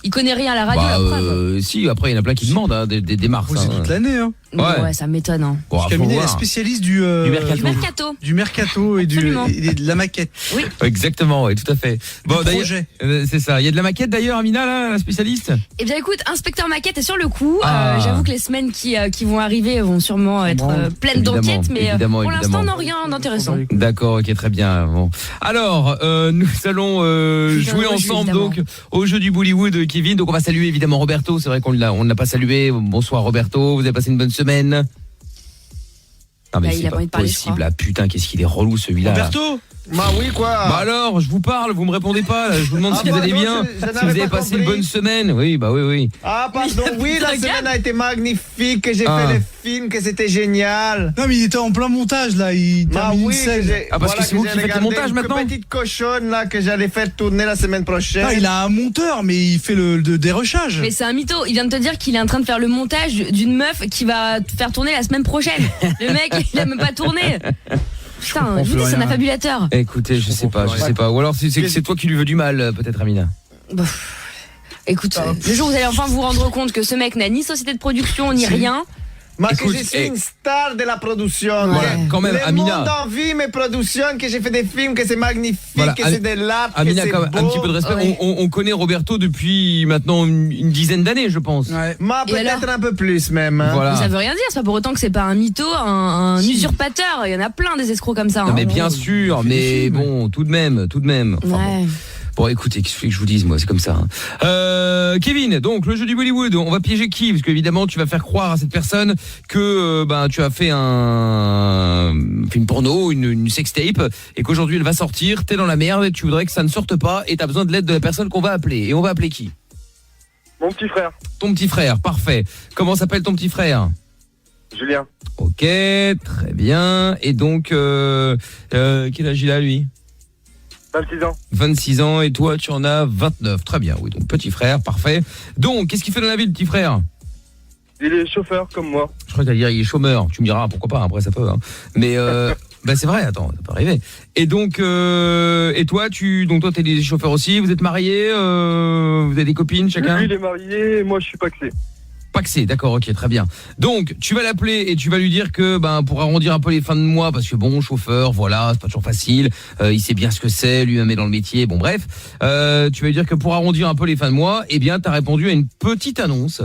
Il connaît rien à la radio, la preuve. Si, après il y en a plein qui demandent des mars. C'est toute l'année hein. Ouais, ça m'étonne. Hein. Bon, Camille est la spécialiste du mercato. Du mercato et de la maquette. Oui. Exactement, oui, tout à fait. Bon, d'ailleurs, projet. C'est ça. Il y a de la maquette d'ailleurs, Amina, là, la spécialiste. Eh bien, écoute, inspecteur maquette est sur le coup. J'avoue que les semaines qui vont arriver vont sûrement être pleines d'enquêtes, mais pour l'instant, non, rien d'intéressant. D'accord, ok, très bien. Bon. Alors, nous allons jouer ensemble donc au jeu du Bollywood, Kevin. Donc, on va saluer évidemment Roberto. C'est vrai qu'on ne l'a pas salué. Bonsoir Roberto. Vous avez passé une bonne semaine. Non mais c'est pas possible là, putain, qu'est-ce qu'il est relou celui-là. Roberto. Bah oui quoi. Bah alors, je vous parle, vous me répondez pas là. Je vous demande si vous allez bien, si vous avez passé une bonne semaine. Oui, bah oui. Ah pardon, oui, la semaine a été magnifique, que j'ai fait le film, que c'était génial. Non mais il était en plein montage là, il termine une scène. Parce que c'est vous qui faites le montage maintenant. Une petite cochonne là que j'allais faire tourner la semaine prochaine. Non, il a un monteur mais il fait le dérochage. Mais c'est un mytho, il vient de te dire qu'il est en train de faire le montage d'une meuf qui va faire tourner la semaine prochaine. Le mec, il a même pas tourné. Putain, je vous dis, c'est un affabulateur. Écoutez, je sais pas. Ou alors c'est toi qui lui veux du mal, peut-être, Amina. Écoute, le jour où vous allez enfin vous rendre compte que ce mec n'a ni société de production, ni rien. Moi, que je suis une star de la production. Voilà, quand même, Amina. Le monde en vie mes productions, que j'ai fait des films, que c'est magnifique, voilà, que c'est de l'art, que Amina, c'est beau. Un petit peu de respect. Ouais. On connaît Roberto depuis maintenant une dizaine d'années, je pense. Ouais. Moi, peut-être un peu plus même. Hein. Voilà. Mais ça veut rien dire, c'est pas pour autant que c'est pas un mytho, un usurpateur. Il y en a plein des escrocs comme ça. Non, mais bien sûr, mais bon, tout de même. Enfin, ouais. Bon, écoutez, qu'est-ce que je vous dise, moi, c'est comme ça. Kevin, donc le jeu du Bollywood, on va piéger qui? Parce qu'évidemment, tu vas faire croire à cette personne que tu as fait une porno, une sextape, et qu'aujourd'hui elle va sortir. T'es dans la merde, et tu voudrais que ça ne sorte pas, et t'as besoin de l'aide de la personne qu'on va appeler. Et on va appeler qui? Mon petit frère. Ton petit frère, parfait. Comment s'appelle ton petit frère? Julien. Ok, très bien. Et donc, quel âge il a lui? 26 ans. 26 ans, et toi tu en as 29. Très bien, oui, donc petit frère, parfait. Donc, qu'est-ce qu'il fait dans la vie, le petit frère? Il est chauffeur comme moi. Je crois que t'allais dire il est chômeur. Tu me diras pourquoi pas, après ça peut. Hein. Mais bah c'est vrai, attends, ça peut arriver. Et donc, et toi, toi t'es des chauffeurs aussi. Vous êtes mariés, vous avez des copines chacun? Lui il est marié, et moi je suis paxé. Paxé, d'accord, ok, très bien. Donc, tu vas l'appeler et tu vas lui dire que, pour arrondir un peu les fins de mois, parce que bon, chauffeur, voilà, c'est pas toujours facile, il sait bien ce que c'est, lui-même est dans le métier, bon bref, tu vas lui dire que pour arrondir un peu les fins de mois, eh bien, t'as répondu à une petite annonce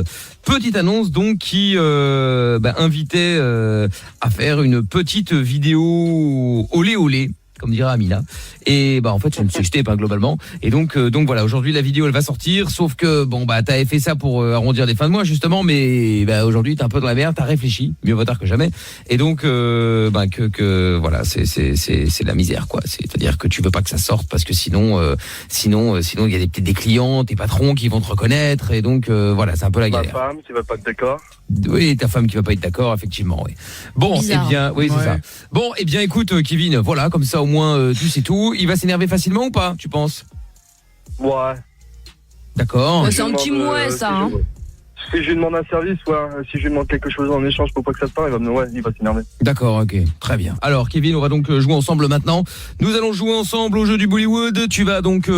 donc qui invitait à faire une petite vidéo olé olé, comme dirait Amina. Et en fait c'est une sextape globalement. Et donc voilà, aujourd'hui la vidéo elle va sortir, sauf que t'avais fait ça pour arrondir les fins de mois justement, mais aujourd'hui t'es un peu dans la merde, t'as réfléchi, mieux vaut tard que jamais. Et donc voilà, c'est la misère quoi. C'est-à-dire que tu veux pas que ça sorte parce que sinon il y a peut-être des clients, tes patrons qui vont te reconnaître et donc voilà, c'est un peu la galère. Ma femme qui va pas être d'accord. Oui, ta femme qui va pas être d'accord, effectivement, oui. Bon, bizarre. Eh bien, oui, c'est ça. Bon, eh bien, écoute, Kevin, voilà, comme ça, au moins, tu sais tout. Il va s'énerver facilement ou pas, tu penses? Ouais. D'accord. C'est un petit mouet, ça, hein. Si je lui demande un service, si je lui demande quelque chose en échange pour pas que ça se passe, il va s'énerver. D'accord, ok, très bien. Alors Kevin, on va donc jouer ensemble maintenant. Nous allons jouer ensemble au jeu du Bollywood. Tu vas donc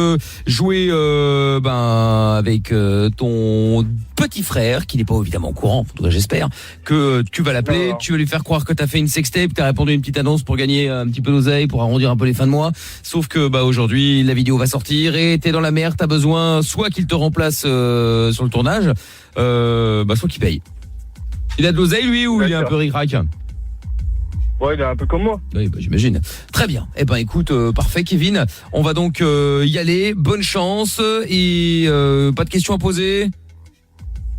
jouer avec ton petit frère, qui n'est pas évidemment au courant, en tout cas j'espère, que tu vas l'appeler, tu vas lui faire croire que t'as fait une sextape, t'as répondu à une petite annonce pour gagner un petit peu d'oseille, pour arrondir un peu les fins de mois. Sauf que aujourd'hui la vidéo va sortir et t'es dans la merde, t'as besoin soit qu'il te remplace sur le tournage, soit qu'il paye. Il a de l'oseille lui ou il est un peu ric-rac? Ouais, il est un peu comme moi. Oui, j'imagine. Très bien. Eh ben écoute, parfait Kevin. On va donc y aller. Bonne chance et pas de questions à poser?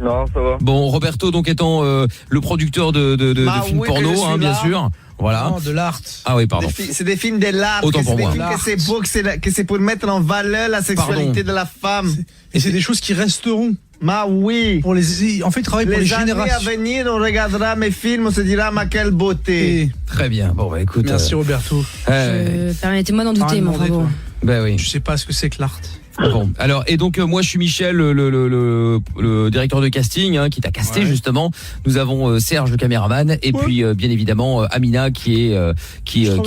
Non, ça va. Bon, Roberto donc étant le producteur de films porno, bien sûr. Voilà. Non, de l'art. Ah oui, pardon. C'est des films de l'art. Autant pour moi. Que c'est beau, que c'est pour mettre en valeur la sexualité de la femme. Et c'est des choses qui resteront. Oui. En fait, il travaille pour les générations. À venir, on regardera mes films, on se dira, quelle beauté. Très bien. Bon, écoute. Merci Roberto. Permettez-moi d'en douter, mon bravo. Oui. Je sais pas ce que c'est que l'art. Bon, alors et donc moi je suis Michel, le directeur de casting qui t'a casté justement. Nous avons Serge le caméraman et puis bien évidemment Amina qui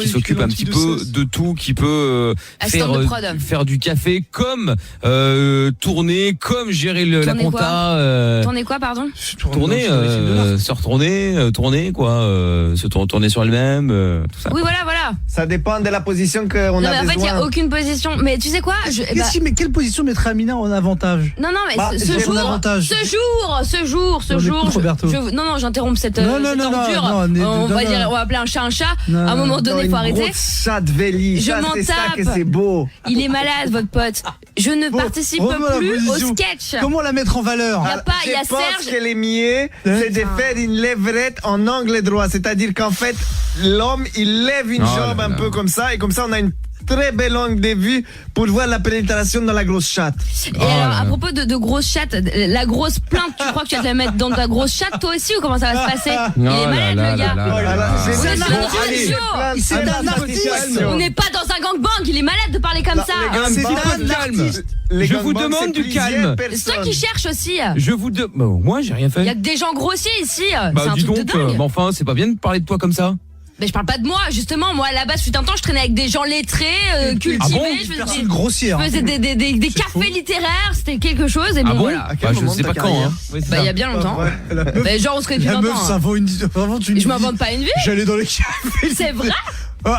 s'occupe un petit peu de tout, qui peut faire du café comme tourner, comme gérer la compta. Tourner quoi, pardon? Tourner se retourner, tourner quoi, se tourner sur elle-même, tout ça. Oui, voilà. Ça dépend de la position qu'on a besoin. En fait, il y a aucune position. Mais tu sais quoi? Mais quelle position mettrait Amina en avantage? Non, mais ce jour, non, j'interromps cette ordure. On va appeler un chat un chat. À un moment donné, il faut arrêter. Chat de Véli, je m'en tape. C'est beau. Il est malade, votre pote. Je ne participe plus au sketch. Comment la mettre en valeur? Il y a Serge. Je pense que le mieux, c'est de faire une levrette en angle droit. C'est-à-dire qu'en fait, l'homme, il lève une jambe un peu comme ça, et comme ça, on a une très belle angle de vue pour voir la pénétration dans la grosse chatte. Et alors, à propos de grosse chatte, la grosse plainte, tu crois que tu vas te la mettre dans ta grosse chatte toi aussi, ou comment ça va se passer? Il est malade, le gars. C'est un artiste. On n'est pas dans un gangbang, il est malade de parler comme ça. Un petit peu de calme. Je vous demande du calme. C'est toi qui cherches aussi. Moi j'ai rien fait. Il y a que des gens grossiers ici. C'est un dis truc donc, de dingue. mais enfin c'est pas bien de parler de toi comme ça. Mais je parle pas de moi, justement. Moi, à la base, fut un temps, je traînais avec des gens lettrés, cultivés. Je faisais des cafés littéraires, c'était quelque chose. Et bon, voilà. Je sais pas quand. Il y a bien longtemps. Genre, on se connaît depuis longtemps. Je m'invente pas une vie. J'allais dans les cafés. C'est vrai. Mais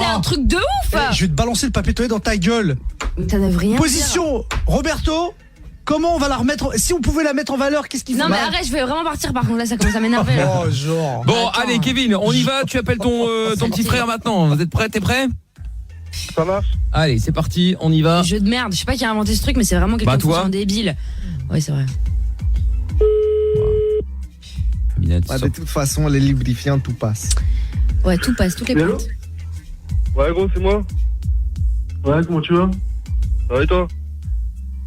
c'est un truc de ouf. Je vais te balancer le papier toilette dans ta gueule. Ça n'a rien. Position, Roberto. Comment on va la remettre? Si on pouvait la mettre en valeur, qu'est-ce qu'il faut? Non mais arrête, je vais vraiment partir par contre, là ça commence à m'énerver. Bon, allez Kevin, on y va, tu appelles ton petit frère maintenant. Vous êtes prêts? T'es prêt? Ça marche. Allez, c'est parti, on y va. Jeu de merde, je sais pas qui a inventé ce truc, mais c'est vraiment quelqu'un de foutant débile. Ouais, c'est vrai. De toute façon, les lubrifiants, tout passe. Ouais, tout passe, toutes les plaintes. Ouais gros, c'est moi. Ouais, comment tu vas? Ça va et toi?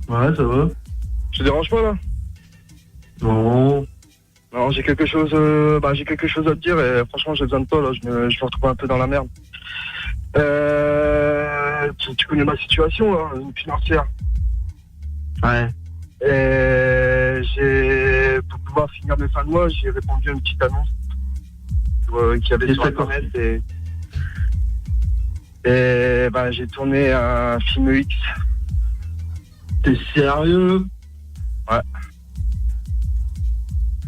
Ouais, ça va. Je te dérange pas là? Non. Non, j'ai quelque chose à te dire et franchement j'ai besoin de toi là, je me retrouve un peu dans la merde. Tu connais ma situation là, financière. Ouais. Et pour pouvoir finir mes fins de mois, j'ai répondu à une petite annonce qu'il y avait sur internet et j'ai tourné un film X. T'es sérieux? Ouais.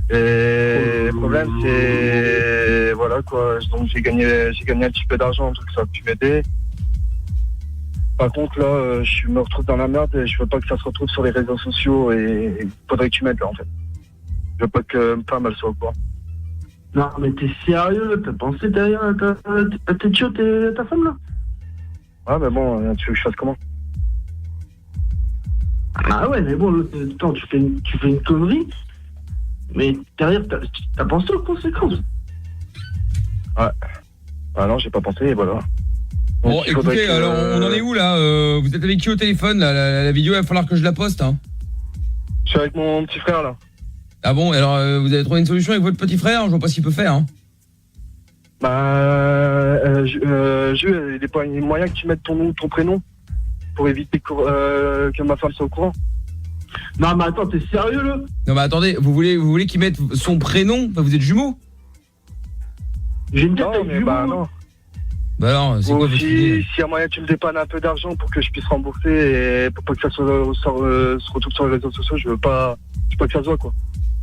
Et le problème, c'est... Voilà, quoi. Donc, j'ai gagné un petit peu d'argent, donc ça a pu m'aider. Par contre, là, je me retrouve dans la merde et je veux pas que ça se retrouve sur les réseaux sociaux et il faudrait que tu m'aides, là, en fait. Je veux pas que ma femme, elle soit au courant. Non, mais t'es sérieux? T'as pensé derrière t'es chaud, ta femme, là? Ah, mais bon, tu veux que je fasse comment? Ah ouais, mais bon, attends, tu fais une connerie, mais derrière, t'as pensé aux conséquences? Ouais. Ah non, j'ai pas pensé, et voilà. Bon, écoutez, alors on en est où là? Vous êtes avec qui au téléphone là? La vidéo, il va falloir que je la poste. Hein. Je suis avec mon petit frère là. Ah bon, alors vous avez trouvé une solution avec votre petit frère? Je vois pas ce qu'il peut faire. Hein. Bah, il n'y a pas moyen que tu mettes ton nom ou ton prénom pour éviter que ma femme soit au courant. Non, mais attends, t'es sérieux là? Non, mais attendez, vous voulez qu'il mette son prénom? Bah, vous êtes jumeaux? J'ai une tête mais bah non. Bah non, c'est quoi votre idée? S'il y a moyen que tu me dépannes un peu d'argent pour que je puisse rembourser et pour pas que ça se retrouve sur les réseaux sociaux, je veux pas que ça se voit quoi.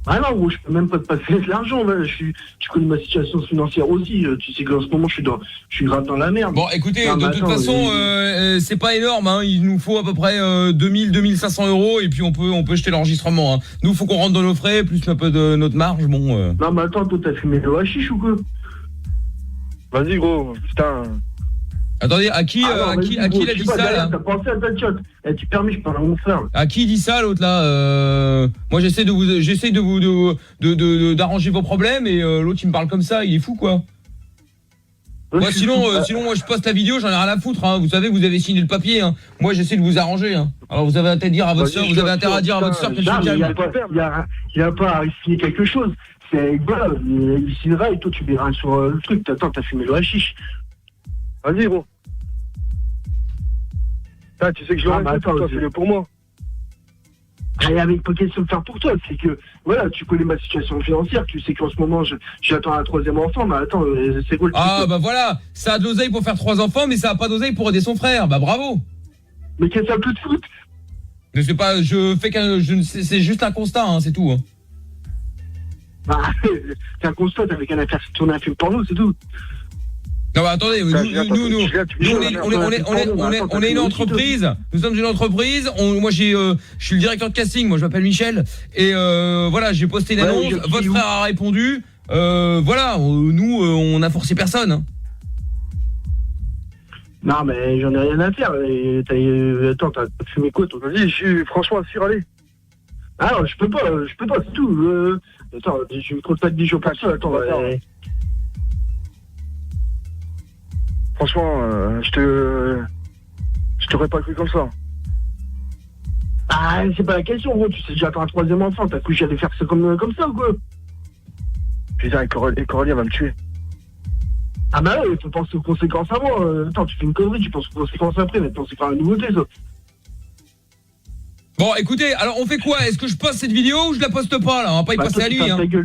Ah non gros, je peux même pas te passer de l'argent, tu connais ma situation financière aussi, tu sais qu'en ce moment je suis grave dans la merde. Bon écoutez, de toute façon c'est pas énorme, hein. Il nous faut à peu près 2500 € et puis on peut jeter l'enregistrement. Hein. Nous faut qu'on rentre dans nos frais, plus un peu de notre marge, bon. Non mais attends, toi t'as fumé le hashish ou quoi? Vas-y gros, putain. Attendez, à qui il a dit ça là? T'as pensé à ta tchotte. Tu permets, je parle à mon frère. À qui dit ça l'autre là? Moi j'essaie d'arranger vos problèmes et l'autre il me parle comme ça, il est fou quoi. Moi sinon moi je poste la vidéo, j'en ai rien à foutre hein. Vous savez, vous avez signé le papier hein. Moi j'essaie de vous arranger hein. Alors vous avez intérêt à dire à votre sœur, que je suis calme. Il y a pas à signer quelque chose. C'est voilà, il signera et toi tu verras sur le truc. Attends, t'as fumé le hashish. Vas-y gros. Ah, tu sais que je l'aurais fait, toi, c'est pour moi. Et avec pas question de faire pour toi, c'est que, voilà, tu connais ma situation financière, tu sais qu'en ce moment, j'attends un 3e enfant, mais attends, c'est quoi le truc? Ah, bah voilà, ça a de l'oseille pour faire 3 enfants, mais ça a pas d'oseille pour aider son frère, bah bravo. Mais qu'est-ce que ça peut te foutre? Mais c'est pas, c'est juste un constat, hein, c'est tout. Hein. Bah, c'est un constat avec un affaire qui tourne un film porno, c'est tout. Non, bah attendez, nous, on est une entreprise. Nous sommes une entreprise. Moi, je suis le directeur de casting. Moi, je m'appelle Michel. Et voilà, j'ai posté une annonce. Votre frère a répondu. Voilà, nous, on a forcé personne. Hein. Non, mais j'en ai rien à faire. Attends, t'as fumé quoi, toi? Vas-y, je suis franchement assuré, allez. Ah non, je peux pas, c'est tout. Attends, je me compte pas de 10 jours par ça. Attends, franchement, je t'aurais pas cru comme ça. Ah, c'est pas la question, gros. Tu sais, j'attends un 3e enfant. T'as cru que j'allais faire ça comme ça ou quoi? Putain, et Coralie va me tuer. Ah bah ouais, il faut penser aux conséquences avant. Attends, tu fais une connerie, tu penses aux conséquences après. Maintenant, c'est pas une nouveauté, ça. Bon, écoutez, alors on fait quoi? Est-ce que je poste cette vidéo ou je la poste pas là? On va pas y passer à lui. Hein. Attendez,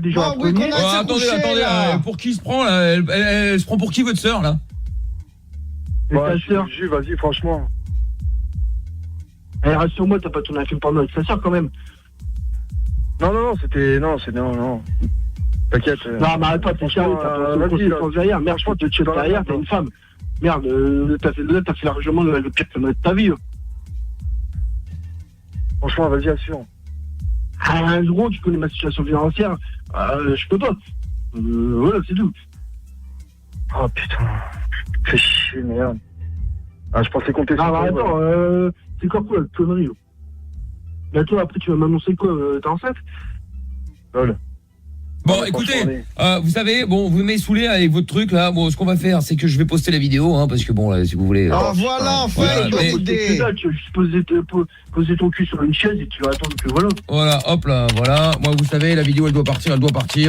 pour qui se prend là? Elle se prend pour qui votre sœur là? Ouais, vas-y, franchement. Eh, rassure-moi, t'as pas tourné un film porno avec sa sœur quand même. Non, non. T'inquiète. Non, mais attends, t'es sérieux, t'as pas conséquences derrière. Merde, je crois que tu es derrière, t'as une femme. Merde, t'as fait largement le pire connerie de ta vie. Franchement, vas-y, assure. Ah, gros, tu connais ma situation financière. Je peux pas. Voilà, c'est tout. Oh putain. Fais chier, merde. Ah, je pensais compter sur toi. Ah, bah attends, c'est quoi la connerie? Là, toi, après, tu vas m'annoncer quoi? T'es enceinte? Lol. Bon, écoutez, vous savez, bon, vous m'avez saoulé avec votre truc là. Bon, ce qu'on va faire, c'est que je vais poster la vidéo, hein, parce que bon, là, si vous voulez. Oh, voilà, enfin, une bonne idée. Tu vas juste poser ton cul sur une chaise et tu vas attendre que voilà. Voilà, hop là, voilà. Moi, vous savez, la vidéo, elle doit partir,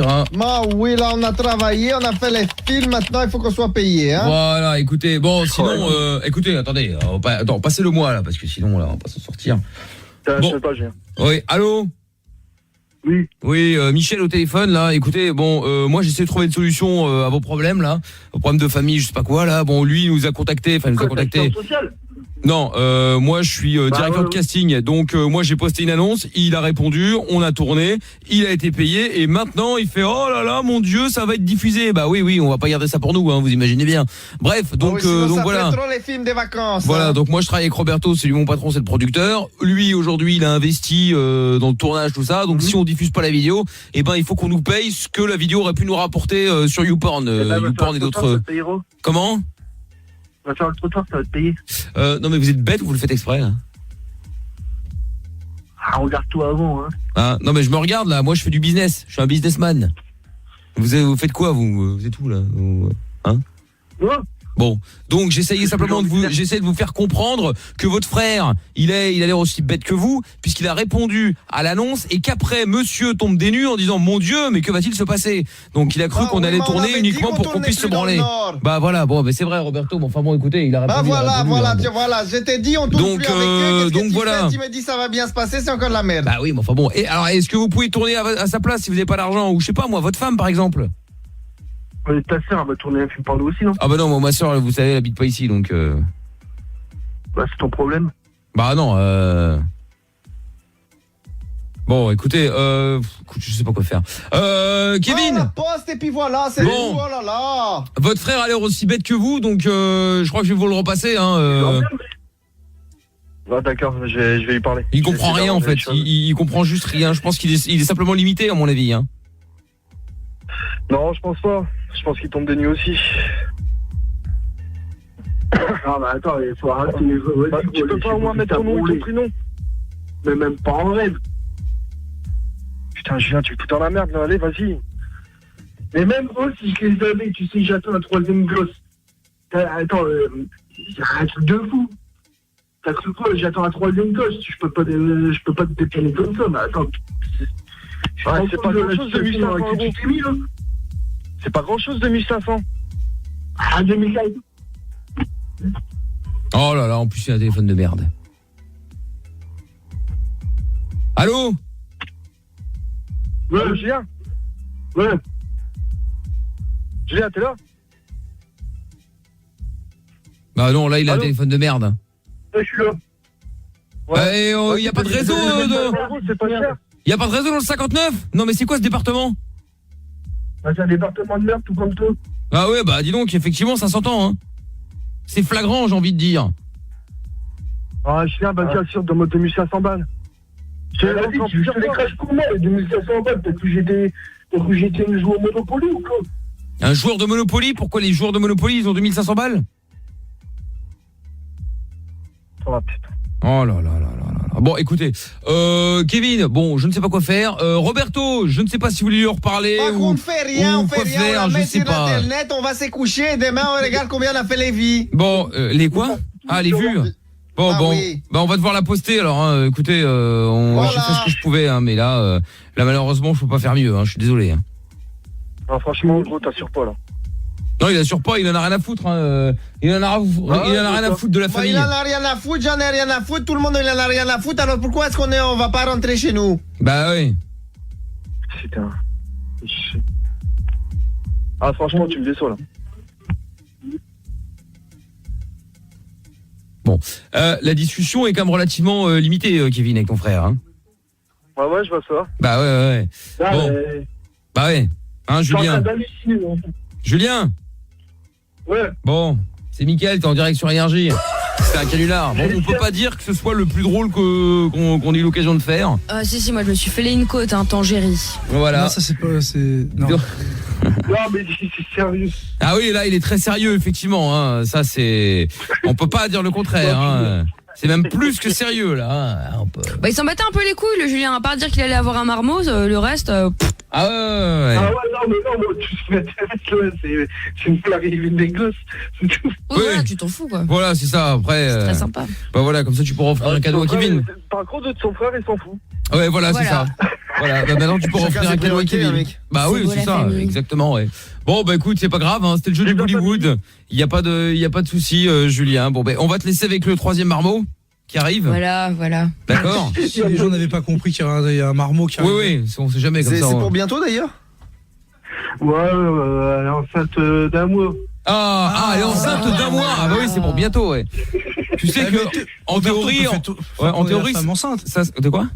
hein. Bah oui, là, on a travaillé, on a fait les films, maintenant, il faut qu'on soit payé, hein. Voilà, écoutez, bon, sinon, écoutez, attendez, passez-le moi là, parce que sinon, là, on va pas s'en sortir. Bon. Pas, oui, allô? Oui, Michel au téléphone là. Écoutez, bon, moi j'essaie de trouver une solution à vos problèmes là, aux problèmes de famille, je sais pas quoi là. Bon, lui il nous a contacté, enfin il nous a contacté. Non, moi je suis directeur de casting, donc moi j'ai posté une annonce, il a répondu, on a tourné, il a été payé et maintenant il fait oh là là mon Dieu ça va être diffusé. Bah oui, on va pas garder ça pour nous, hein, vous imaginez bien. Bref, donc ça voilà. fait trop les films des vacances. Voilà, hein. donc moi je travaille avec Roberto, c'est lui mon patron, c'est le producteur. Lui aujourd'hui il a investi dans le tournage tout ça, donc si on diffuse pas la vidéo, eh ben il faut qu'on nous paye ce que la vidéo aurait pu nous rapporter sur YouPorn, YouPorn et d'autres. Comment? On va faire le trottoir, ça va te payer. Non mais vous êtes bête ou vous le faites exprès là? Ah, regarde-toi avant, hein. Ah, non mais je me regarde là, moi je fais du business, je suis un businessman. Vous faites quoi vous êtes où là hein? Ouais. Bon, donc j'essayais simplement de vous faire comprendre que votre frère, il a l'air aussi bête que vous, puisqu'il a répondu à l'annonce et qu'après monsieur tombe des nues en disant mon Dieu, mais que va-t-il se passer? Donc il a cru qu'on allait tourner uniquement pour qu'on puisse se branler. Bah voilà, bon, mais c'est vrai Roberto, mais enfin bon, écoutez, il a répondu. Bah voilà, je t'ai dit on tourne plus avec eux. Donc voilà. Tu me dis ça va bien se passer, c'est encore de la merde. Bah oui, mais enfin bon. Et alors, est-ce que vous pouvez tourner à sa place si vous n'avez pas d'argent ou je sais pas moi, votre femme par exemple? Ta sœur va tourner un film par nous aussi, non? Ah bah non, moi, ma sœur, vous savez, elle habite pas ici, donc... Bah c'est ton problème. Bah non, Bon, écoutez, je sais pas quoi faire. Kevin. La poste et puis voilà, c'est bon. tout, oh là là. Votre frère a l'air aussi bête que vous, donc je crois que je vais vous le repasser, hein. Ah, d'accord, je vais lui parler. Il comprend rien en fait, il comprend juste rien. Je pense qu'il est simplement limité à mon avis, hein. Non, je pense pas. Je pense qu'il tombe des nues aussi. Ah bah attends, il faut arrêter. Tu peux pas au moins mettre ton nom et ton prénom? Mais même pas en rêve. Putain, Julien, tu me fous dans la merde, là. Allez, vas-y. Mais même eux, si je les avais, tu sais, j'attends un troisième gosse. Attends, un truc de fou. T'as cru quoi? J'attends un troisième gosse. Je peux pas te dépanner comme ça, mais attends. Ouais, c'est pas grand chose de 1500 euros. C'est pas grand chose de 1500. Ah, 2000. Oh là là, en plus il y a un téléphone de merde. Allô? Ouais, Julien? Ouais. Julien, t'es là? Bah non, là il a un téléphone de merde. Ouais, je suis là. Ouais, et y a pas de réseau c'est pas cher. Y a pas de réseau dans le 59? Non mais c'est quoi ce département? Bah, c'est un département de merde tout comme toi. Ah ouais, bah dis donc, effectivement ça s'entend, hein. C'est flagrant, j'ai envie de dire. Ah, Julien, bah bien sûr, donne-moi 2500 balles. Je te les crache pour moi, les 2500 balles, peut-être que j'étais un joueur Monopoly ou quoi? Un joueur de Monopoly? Pourquoi les joueurs de Monopoly, ils ont 2500 balles? Oh putain. Oh là là là là là. Bon, écoutez, Kevin, bon, je ne sais pas quoi faire. Roberto, je ne sais pas si vous voulez lui reparler On fait rien, on la met sur pas. internet, on va se coucher et demain on regarde combien on a fait les vies. Bon, les quoi? Ah, les vues. Bon, oui. Bah on va devoir la poster alors. Hein. Écoutez, voilà. j'ai fait ce que je pouvais, hein, mais là malheureusement, je peux pas faire mieux. Hein, je suis désolé. Hein. Non, franchement, gros, t'assures pas là. Non, il assure pas, il en a rien à foutre. Hein. Il en a rien à foutre de la famille. Il en a rien à foutre, j'en ai rien à foutre, tout le monde il en a rien à foutre. Alors pourquoi est-ce on va pas rentrer chez nous? Bah oui. Putain. Ah franchement, tu me déçois là. Bon, la discussion est quand même relativement limitée, Kevin, avec ton frère. Hein. Ouais, je vois ça. Bah ouais. Ah, bon. Bah ouais. Hein, Julien. Julien. Ouais. Bon, c'est Mickaël, t'es en direct sur Énergie. C'est un canular. Bon, on peut pas dire que ce soit le plus drôle qu'on ait eu l'occasion de faire. Si, moi je me suis fait une côte, hein, Tangérie. Voilà. Non, ça c'est pas... Non. Non, mais c'est sérieux. Ah oui, là, il est très sérieux, effectivement. Hein. Ça, c'est... On peut pas dire le contraire. Hein. C'est même plus que sérieux, là. Hein. Bah, il s'en battait un peu les couilles, le Julien. À part dire qu'il allait avoir un marmot, le reste... Ah ouais. Ah ouais, non, tu te m'intéresses, c'est une arrivée des gosses, c'est tout. Oui, voilà, tu t'en fous, quoi. Voilà, c'est ça, après... C'est très sympa. Bah voilà, comme ça, tu pourras offrir un cadeau à Kevin. Par contre, de son frère, il s'en fout. Ouais, voilà, c'est ça. Voilà, bah maintenant, tu pourras offrir un cadeau à Kevin. Mec. Bah oui, c'est ça, exactement, ouais. Bon, bah écoute, c'est pas grave, hein, c'était le jeu du Bollywood. Il y a pas de souci, Julien. Bon, bah, on va te laisser avec le troisième marmot qui arrive. Voilà. D'accord. Si les gens n'avaient pas compris qu'il y a un marmot qui arrive. Oui, on sait jamais comme ça. C'est pour bientôt d'ailleurs? Ouais, elle est enceinte d'un mois. Elle est enceinte d'un mois. Ah bah oui, c'est pour bientôt, ouais. Tu sais que en théorie, femme enceinte. Ça, de quoi?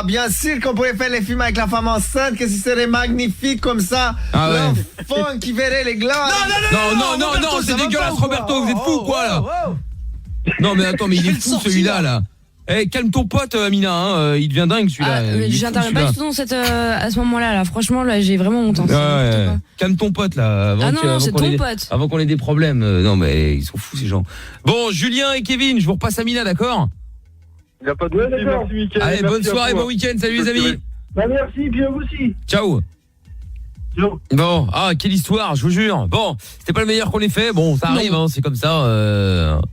Bien sûr qu'on pourrait faire les films avec la femme enceinte, que ce serait magnifique comme ça. L'enfant qui verrait les glandes. Non, c'est dégueulasse, Roberto, vous êtes fou quoi là? Non mais attends, mais il est fou celui-là là. Eh, calme ton pote Amina, hein, il devient dingue celui-là. J'interviens pas du tout dans à ce moment-là. Là. Franchement, là, j'ai vraiment honte. Calme ton pote là. C'est ton pote. Avant qu'on ait des problèmes. Non mais ils sont fous ces gens. Bon, Julien et Kevin, je vous repasse Amina, d'accord? Il n'y a pas de souci, merci Mickaël. Allez, bonne soirée, bon week-end, salut les amis. Bah merci, bien vous aussi. Ciao. Bon, quelle histoire, je vous jure. Bon, c'était pas le meilleur qu'on ait fait. Bon, ça arrive, hein, c'est comme ça.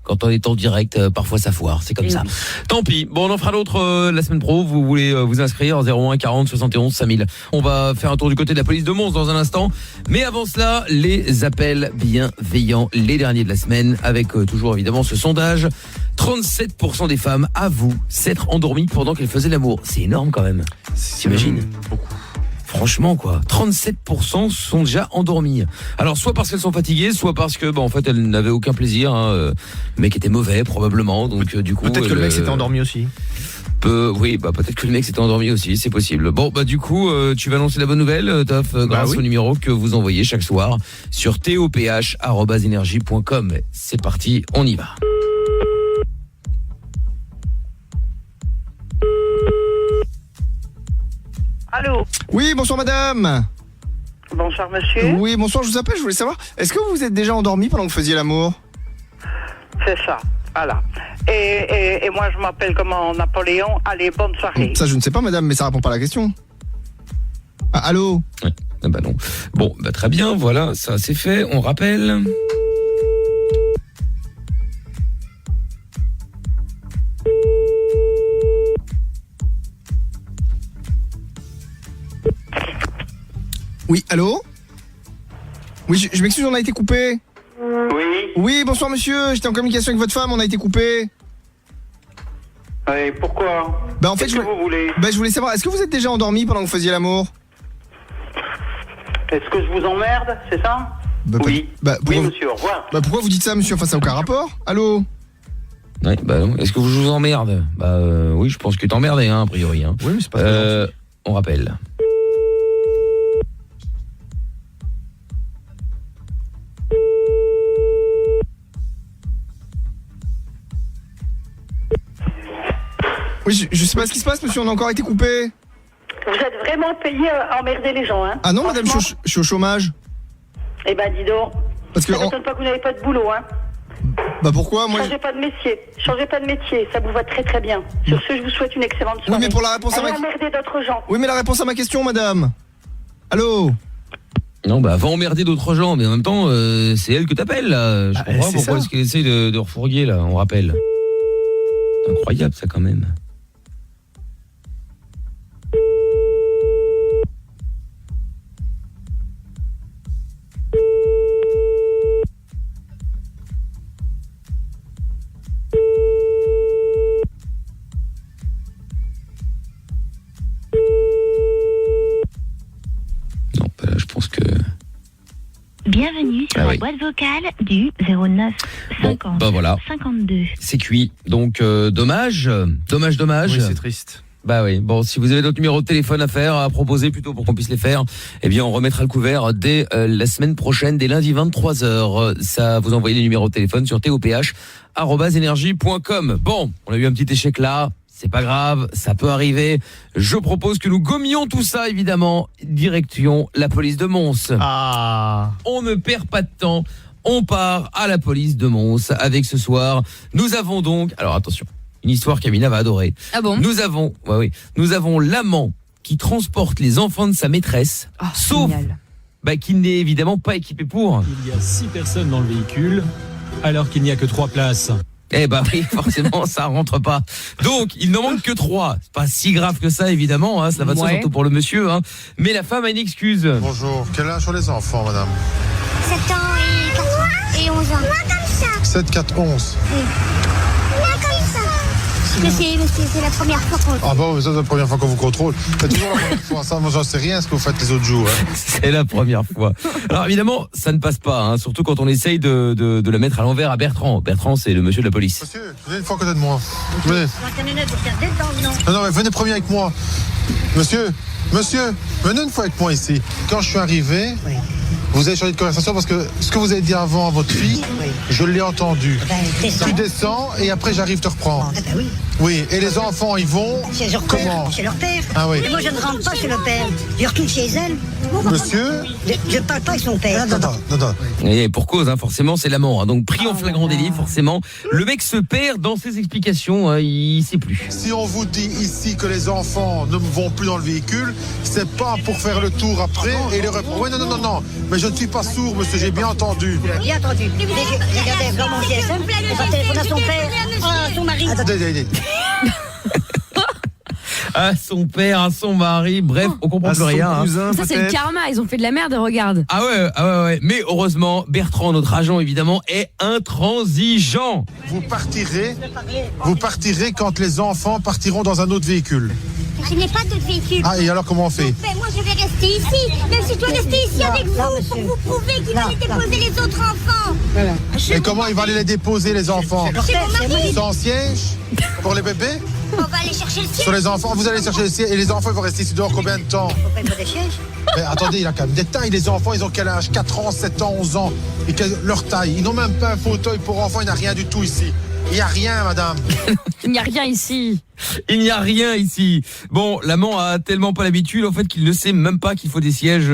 Quand on est en direct, parfois ça foire, c'est comme ça. Oui. Tant pis. Bon, on en fera d'autres la semaine pro. Vous voulez vous inscrire 01 40 71 5000. On va faire un tour du côté de la police de Mons dans un instant. Mais avant cela, les appels bienveillants, les derniers de la semaine, avec toujours évidemment ce sondage. 37% des femmes avouent s'être endormies pendant qu'elles faisaient l'amour. C'est énorme quand même. T'imagines ? Beaucoup. Franchement quoi, 37% sont déjà endormis. Alors soit parce qu'elles sont fatiguées, soit parce que en fait elles n'avaient aucun plaisir, hein. Le mec était mauvais probablement, donc du coup peut-être que le mec s'était endormi aussi. Peut-être que le mec s'était endormi aussi, c'est possible. Bon du coup, tu vas annoncer la bonne nouvelle, Toff, grâce au numéro que vous envoyez chaque soir sur toph@energie.com. C'est parti, on y va. Allô? Oui, bonsoir madame. Bonsoir monsieur. Oui, bonsoir, je vous appelle, je voulais savoir, est-ce que vous vous êtes déjà endormi pendant que vous faisiez l'amour? C'est ça, voilà. Et moi je m'appelle comment Napoléon, allez, bonne soirée. Ça je ne sais pas madame, mais ça répond pas à la question. Allô? Ouais. Bah non. Bon, très bien, voilà, ça c'est fait, on rappelle. Oui, allô? Oui, je m'excuse, on a été coupé. Oui. Oui, bonsoir monsieur, j'étais en communication avec votre femme, on a été coupé. Oui, pourquoi? En fait, qu'est-ce que vous voulez? Je voulais savoir, est-ce que vous êtes déjà endormi pendant que vous faisiez l'amour? Est-ce que je vous emmerde, c'est ça? Oui. Oui monsieur, au revoir. Pourquoi vous dites ça monsieur? Enfin, ça n'a aucun rapport. Allô? Ouais, non. Est-ce que je vous emmerde? Oui, je pense que t'emmerdais, hein, a priori. Hein. Oui, mais c'est pas on rappelle. Oui, je sais pas ce qui se passe, monsieur, on a encore été coupé. Vous êtes vraiment payé à emmerder les gens, hein? Ah non, madame, je suis au chômage. Eh ben, dis donc. Parce que. Ça m'étonne pas que vous n'avez pas de boulot, hein? Pourquoi moi? Changez pas de métier, ça vous va très très bien. Sur ce, je vous souhaite une excellente soirée. Oui, mais pour la réponse à ma question. Emmerder d'autres gens. Oui, mais la réponse à ma question, madame. Allô? Non, va emmerder d'autres gens, mais en même temps, c'est elle que t'appelles, là. Je comprends pourquoi est-ce qu'elle essaie de refourguer, là, on rappelle. C'est incroyable, ça, quand même. Je pense que... Bienvenue sur la boîte vocale du 09 50 voilà. 52. C'est cuit. Donc dommage. Oui, c'est triste. Oui. Bon, si vous avez d'autres numéros de téléphone à faire, à proposer plutôt pour qu'on puisse les faire, eh bien on remettra le couvert dès la semaine prochaine, dès lundi 23h. Ça, vous envoyez les numéros de téléphone sur toph@energie.com. Bon, on a eu un petit échec là. C'est pas grave, ça peut arriver. Je propose que nous gommions tout ça, évidemment. Direction la police de Mons. On ne perd pas de temps. On part à la police de Mons avec ce soir. Nous avons donc... Alors attention, une histoire qu'Amina va adorer. Ah bon? Nous avons l'amant qui transporte les enfants de sa maîtresse, sauf qu'il n'est évidemment pas équipé pour. Il y a 6 personnes dans le véhicule, alors qu'il n'y a que 3 places. Oui, forcément, ça rentre pas. Donc, il n'en manque que 3. C'est pas si grave que ça, évidemment, hein. Ça va de soi, surtout pour le monsieur, hein. Mais la femme a une excuse. Bonjour, quel âge ont les enfants, madame? 7 ans et 4 ans et 11 ans. Moi comme ça. 7, 4, 11. Oui. Moi comme ça. Mais c'est la première fois qu'on... Ah bon, ça c'est la première fois qu'on vous contrôle. C'est toujours la première fois. Ça, moi j'en sais rien ce que vous faites les autres jours. Hein. C'est la première fois. Alors évidemment, ça ne passe pas, hein, surtout quand on essaye de la mettre à l'envers à Bertrand. Bertrand, c'est le monsieur de la police. Monsieur, venez une fois à côté de moi. Venez. Non, mais venez premier avec moi. Monsieur, venez une fois avec moi ici. Quand je suis arrivé, vous avez changé de conversation parce que ce que vous avez dit avant à votre fille, je l'ai entendu. Tu descends et après j'arrive te reprendre. Oui, et les enfants, ils vont comment? Chez leur père. Ah oui. Et moi, je ne rentre pas chez le père. Je retourne chez elle. Monsieur? Je ne parle pas avec son père. Non. Et pour cause, hein, forcément, c'est l'amant. Hein. Donc pris en flagrant délit, forcément, le mec se perd dans ses explications. Hein, il sait plus. Si on vous dit ici que les enfants ne vont plus dans le véhicule, c'est pas pour faire le tour après et les reprendre. Oui, non. Mais je ne suis pas sourd, monsieur, j'ai bien entendu. Bien entendu. Regardez, dans mon GSM, on va téléphoner à son père, à son mari. Attendez. À son père, à son mari, bref, on comprend plus rien. Hein. Ça c'est le karma, ils ont fait de la merde, regarde. Ah ouais. Mais heureusement, Bertrand, notre agent évidemment, est intransigeant. Vous partirez quand les enfants partiront dans un autre véhicule. Je n'ai pas d'autre véhicule. Ah, et alors comment on fait? Moi je vais rester ici, même si je dois rester ici avec vous pour vous prouver qu'il va aller déposer les autres enfants. Voilà. Et comment il va aller les déposer les enfants? Sans siège? Pour les bébés? On va aller chercher le siège. Sur les enfants, vous allez chercher le siège et les enfants ils vont rester ici dehors combien de temps? Pourquoi il faut des sièges? Mais attendez, il a quand même des tailles, les enfants, ils ont quel âge? 4 ans, 7 ans, 11 ans. Et leur taille, ils n'ont même pas un fauteuil pour enfants, il n'y a rien du tout ici. Il n'y a rien, madame. Il n'y a rien ici. Il n'y a rien ici. Bon, l'amant a tellement pas l'habitude en fait qu'il ne sait même pas qu'il faut des sièges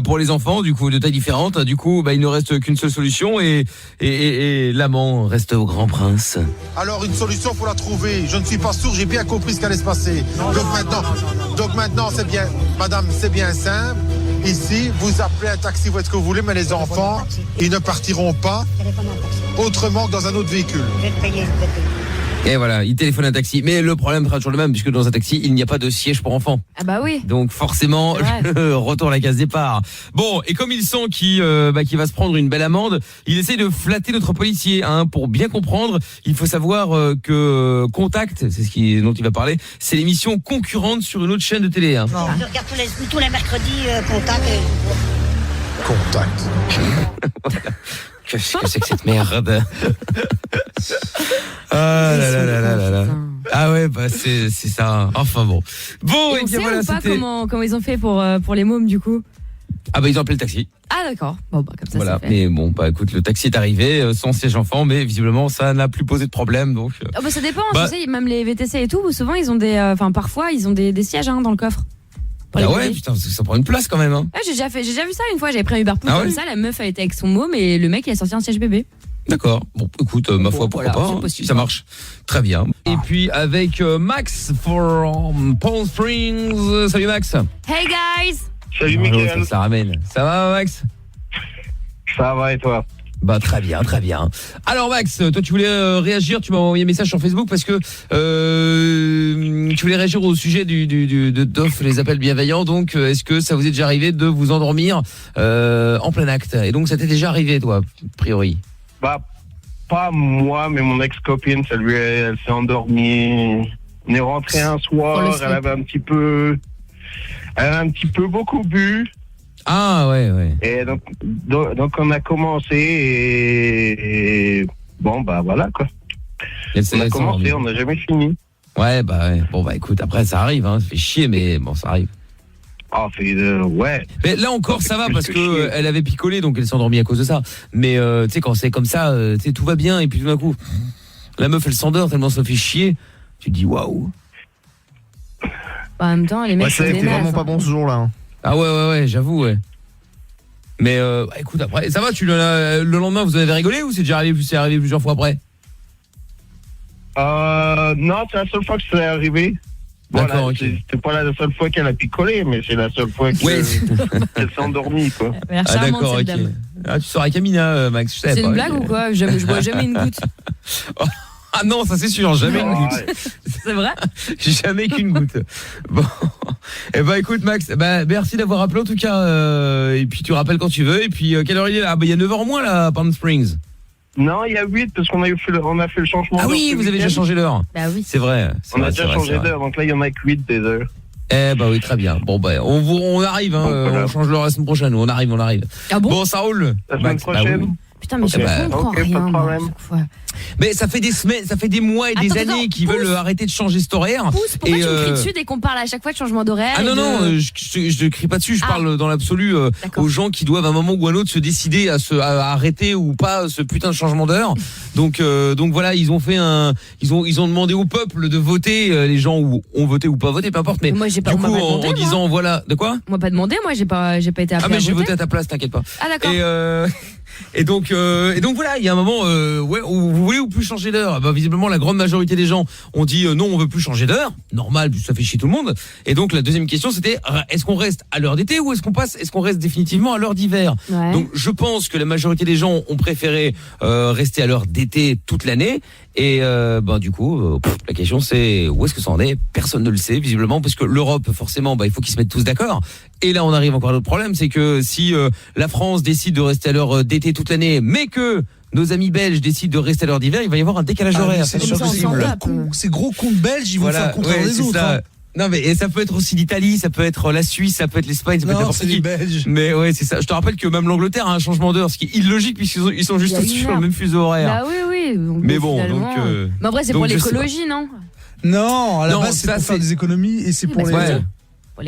pour les enfants, du coup de tailles différentes. Du coup, il ne reste qu'une seule solution et l'amant reste au grand prince. Alors une solution, faut la trouver. Je ne suis pas sourd, j'ai bien compris ce qu'allait se passer. Donc maintenant, c'est bien, madame, c'est bien simple. Ici, vous appelez un taxi, vous faites ce que vous voulez, mais les enfants, ils ne partiront pas autrement que dans un autre véhicule. Je vais te payer. Et voilà, il téléphone un taxi. Mais le problème sera toujours le même, puisque dans un taxi, il n'y a pas de siège pour enfants. Ah bah oui. Donc forcément, retour à la case départ. Bon, et comme il sent qu'il va se prendre une belle amende, il essaie de flatter notre policier. Hein, pour bien comprendre, il faut savoir que Contact, c'est dont il va parler, c'est l'émission concurrente sur une autre chaîne de télé. Hein. Non. Je regarde tous les mercredis Contact. Contact. Voilà. Qu'est-ce que c'est que cette merde? Ah là là là là là. Ah ouais, c'est ça. Enfin bon. Bon, et on sait ou pas comment ils ont fait pour les mômes du coup? Ah ils ont appelé le taxi. Ah d'accord. Bon comme ça voilà. c'est fait. Mais bon écoute, le taxi est arrivé sans siège enfant, mais visiblement ça n'a plus posé de problème donc. Ça dépend. Tu sais, même les VTC et tout, souvent ils ont parfois ils ont des sièges dans le coffre. Ah ouais, putain, ça prend une place quand même. Hein. Ouais, j'ai déjà vu ça une fois. J'avais pris un Uber Pool comme ça. La meuf elle était avec son môme et le mec il a sorti un siège bébé. D'accord. Bon, écoute, ma foi, pourquoi pas. Si ça marche. Très bien. Et puis avec Max from Palm Springs. Salut Max. Hey guys. Salut Mickaël. Ça ramène. Ça va Max? Ça va et toi? Très bien. Alors Max, toi tu voulais réagir, tu m'as envoyé un message sur Facebook parce que tu voulais réagir au sujet de d'offre les appels bienveillants. Donc est-ce que ça vous est déjà arrivé de vous endormir en plein acte? Et donc ça t'est déjà arrivé toi, a priori? Pas moi, mais mon ex-copine, elle s'est endormie. On est rentré un soir, elle avait un petit peu beaucoup bu. Ah ouais. Et donc on a commencé et bon voilà quoi. On a commencé, on n'a jamais fini. Ouais. Bon écoute, après ça arrive, hein, ça fait chier mais bon ça arrive. Ah ouais. Mais là encore ça va parce que elle avait picolé donc elle s'est endormie à cause de ça. Mais tu sais quand c'est comme ça, tu sais tout va bien et puis tout d'un coup la meuf elle s'endort tellement ça fait chier. Tu te dis waouh. En même temps les mecs c'était vraiment pas bon ce jour-là. Hein. Ah ouais, j'avoue ouais. Mais écoute après ça va, le lendemain vous avez rigolé ou c'est arrivé plusieurs fois après? Non, c'est la seule fois que c'est arrivé. Voilà, c'était pas la seule fois qu'elle a picolé, mais c'est la seule fois qu'elle s'est endormie quoi. Ah d'accord, ok. Ah tu sors avec Amina Max, je sais pas. C'est une blague ou quoi? Je bois jamais une goutte. Ah non, ça c'est sûr, jamais une goutte. C'est vrai? Jamais qu'une goutte. Bon. Écoute Max, merci d'avoir appelé en tout cas et puis tu rappelles quand tu veux et puis quelle heure il est là? Il y a 9h moins là à Palm Springs. Non, il y a 8 parce qu'on a fait le changement. Ah oui, vous avez déjà changé l'heure. Bah oui. C'est vrai. On a déjà changé d'heure, donc là il y en a que 8 des heures. Eh bah oui, très bien. Bon bah on arrive, hein, on change l'heure la semaine prochaine. On arrive. Ah bon, ça roule. La semaine prochaine. Bah oui. Putain, mais je comprends rien. Pas de problème. Mais ça fait des semaines, ça fait des mois et des années qu'ils veulent arrêter de changer cet horaire. Pourquoi tu me cries dessus dès qu'on parle à chaque fois de changement d'horaire? Ah non, je crie pas dessus, je parle dans l'absolu aux gens qui doivent à un moment ou à un autre se décider à arrêter ou pas ce putain de changement d'heure. Donc voilà, ils ont demandé au peuple de voter, les gens ont voté ou pas voté, peu importe, mais moi, j'ai pas, du coup en disant voilà, de quoi? Moi pas demandé, moi j'ai pas été appelé. Ah mais j'ai voté à ta place, t'inquiète pas. Ah d'accord. Et donc voilà, il y a un moment où vous voulez ou plus changer d'heure. Bah visiblement la grande majorité des gens ont dit non, on veut plus changer d'heure. Normal, ça fait chier tout le monde. Et donc la deuxième question c'était est-ce qu'on reste à l'heure d'été ou est-ce qu'on reste définitivement à l'heure d'hiver? Donc je pense que la majorité des gens ont préféré rester à l'heure d'été toute l'année. Et du coup, la question c'est où est-ce que ça en est? Personne ne le sait visiblement parce que l'Europe forcément il faut qu'ils se mettent tous d'accord. Et là on arrive encore à l'autre problème, c'est que si la France décide de rester à l'heure d'été toute l'année, mais que nos amis belges décident de rester à l'heure d'hiver, il va y avoir un décalage horaire. C'est sûr que ces gros comptes belges, ils vont faire le contraire des autres. Hein. Non mais ça peut être aussi l'Italie, ça peut être la Suisse, ça peut être l'Espagne, ça peut être n'importe qui. Belges. Mais ouais, c'est ça. Je te rappelle que même l'Angleterre a un changement d'heure, ce qui est illogique puisqu'ils sont juste sur le même fuseau horaire. Bah oui. Mais bon, donc mais en vrai, c'est pour l'écologie, non? Non, à la base c'est pour faire des économies et c'est pour les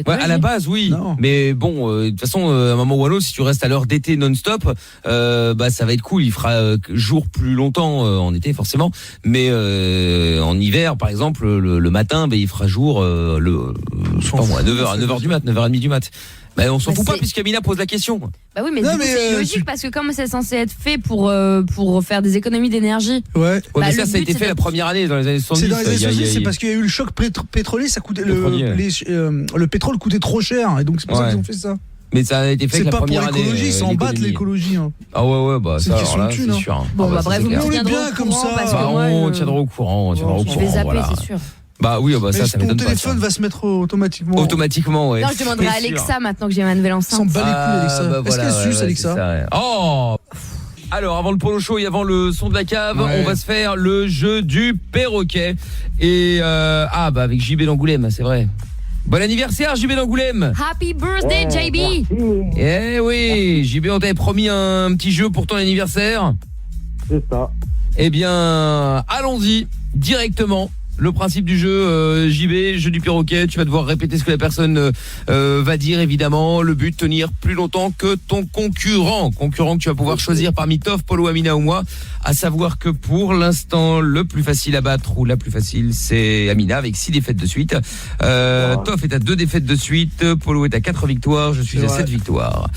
à la base oui, mais bon de toute façon à un moment ou à l'autre si tu restes à l'heure d'été non-stop ça va être cool, il fera jour plus longtemps en été forcément, mais en hiver par exemple le matin il fera jour à 9h du mat, 9h30 du mat. Bah on s'en fout pas puisqu'Amina pose la question. Bah oui, mais c'est illogique parce que comme c'est censé être fait pour faire des économies d'énergie. Ouais. Mais ça a été fait la première année dans les années 70. C'est dans les années 70, c'est parce qu'il y a eu le choc pétrolier, ça coûtait le pétrole coûtait trop cher et donc c'est pour ça qu'ils ont fait ça. Mais ça a été fait la première année. C'est pas pour l'écologie, ils s'en battent l'écologie. Ah ouais ça alors là c'est sûr. Bon bref, vous on est bien comme ça. On tiendra au courant, Je vais zapper, c'est sûr. Bah oui, ça m'étonne pas. Ton téléphone va se mettre automatiquement. Automatiquement, ouais. Non, je demanderai à Alexa maintenant que j'ai ma nouvelle enceinte. S'en bat les couilles, Alexa. Est-ce qu'elle suce, Alexa? Oh! Alors, avant le polo show et avant le son de la cave, on va se faire le jeu du perroquet. Et avec JB d'Angoulême, c'est vrai. Bon anniversaire, JB d'Angoulême. Happy birthday, JB. Eh oui, JB, on t'avait promis un petit jeu pour ton anniversaire. C'est ça. Eh bien, allons-y directement. Le principe du jeu, JB, jeu du perroquet, tu vas devoir répéter ce que la personne va dire évidemment. Le but, tenir plus longtemps que ton concurrent que tu vas pouvoir choisir parmi Toff, Polo, Amina ou moi. À savoir que pour l'instant, le plus facile à battre ou la plus facile, c'est Amina avec 6 défaites de suite. Toff est à 2 défaites de suite, Polo est à 4 victoires, je suis à 7 victoires.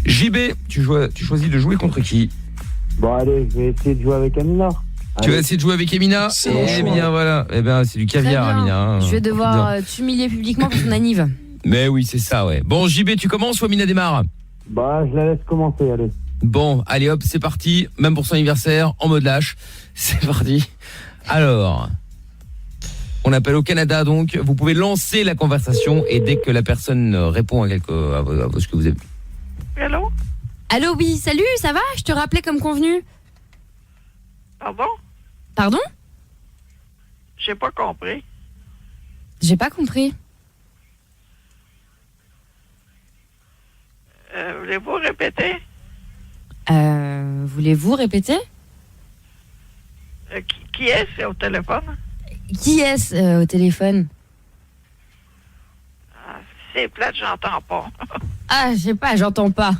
JB, tu choisis de jouer contre qui? Bon allez, je vais essayer de jouer avec Amina. Tu vas essayer de jouer avec Amina? Eh bien voilà, c'est du caviar Amina. Je vais devoir t'humilier publiquement pour ton anniv. Mais oui, c'est ça, ouais. Bon, JB, tu commences ou Amina démarre? Je la laisse commencer, allez. Bon, allez hop, c'est parti, même pour son anniversaire, en mode lâche. C'est parti. Alors, on appelle au Canada donc, vous pouvez lancer la conversation et dès que la personne répond à ce que vous avez. Allô? Allô, oui, salut, ça va? Je te rappelais comme convenu. Pardon? J'ai pas compris. J'ai pas compris. Voulez-vous répéter? Voulez-vous répéter? Qui est-ce au téléphone? Qui est-ce au téléphone? C'est plate, j'entends pas. Je sais pas, j'entends pas.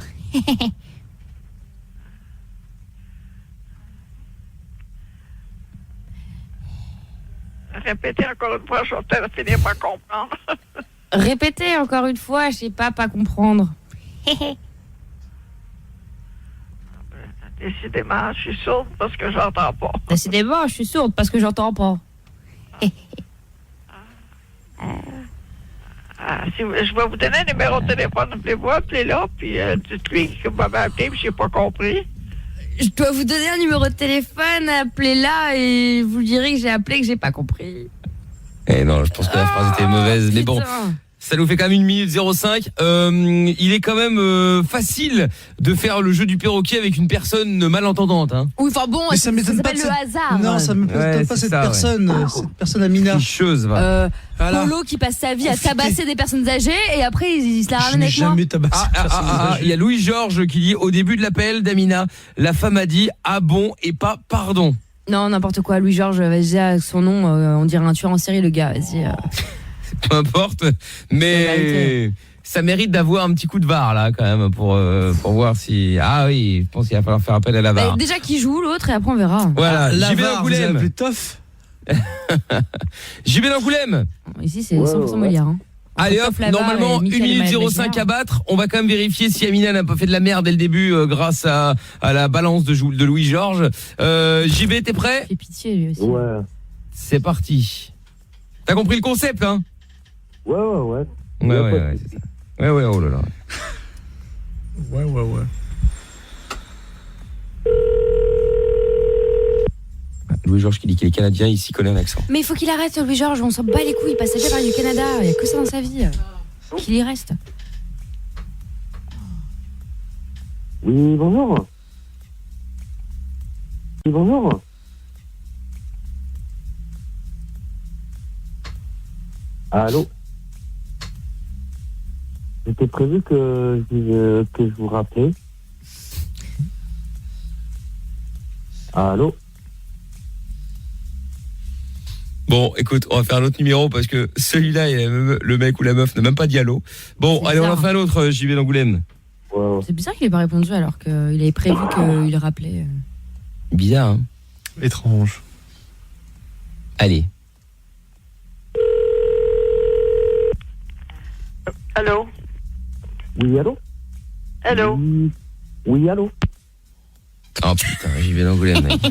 Répétez encore une fois, je vais peut-être finir par comprendre. Répétez encore une fois, je sais pas comprendre. Décidément, je suis sourde parce que j'entends pas. Décidément, je suis sourde parce que j'entends pas. Je vais vous donner un numéro de téléphone, appelez-vous, appelez-là, puis dites-lui que vous m'avez appelé, puis j'ai pas compris. Je dois vous donner un numéro de téléphone, appelez là et vous direz que j'ai appelé, que j'ai pas compris. Non, je pense que la phrase était mauvaise, mais bon. Ça nous fait quand même 1 minute 05. Il est quand même facile de faire le jeu du perroquet avec une personne malentendante. Hein. Oui, enfin bon, Mais ça m'étonne pas s'appelle le hasard. Non, ça m'étonne pas cette personne Amina. Tricheuse, va. Polo qui passe sa vie à tabasser des personnes âgées et après il se la ramène avec moi. Jamais tabassé. Il y a Louis-Georges qui dit au début de l'appel d'Amina, la femme a dit ah bon et pas pardon. Non, n'importe quoi. Louis-Georges, vas-y, son nom, on dirait un tueur en série, le gars. Vas-y. Peu importe, mais ça mérite d'avoir un petit coup de VAR là quand même pour voir si je pense qu'il va falloir faire appel à la VAR. Déjà qui joue l'autre et après on verra. Voilà, la JB VAR, d'Angoulême. vous avez tof. JB d'Angoulême. Ici c'est 100% Molière. Hein. Allez hop, normalement 1 minute 05 à battre. On va quand même vérifier si Amina n'a pas fait de la merde dès le début grâce à la balance de Louis-Georges. JB, t'es prêt? Fais pitié lui aussi. Ouais. C'est parti. T'as compris le concept hein? Ouais, c'est ça. Ouais, oh là là. Ouais. Louis-Georges qui dit qu'il est canadien, il s'y connaît un accent. Mais il faut qu'il arrête Louis-Georges, on s'en bat les couilles, passager par du Canada, il y a que ça dans sa vie. Qu'il y reste. Oui, bonjour. Oui, bonjour. Allô? C'était prévu que je vous rappelais. Allô? Bon, écoute, on va faire un autre numéro parce que celui-là, le mec ou la meuf n'a même pas dit allô. Bon, allez, on en fait un autre, JB d'Angoulême. C'est bizarre qu'il ait pas répondu alors qu'il avait prévu qu'il rappelait. Bizarre, hein? Étrange. Allez. Allô? Oui, allô? Allô? Oui, allô? Oh putain, JB d'Angoulême, mec.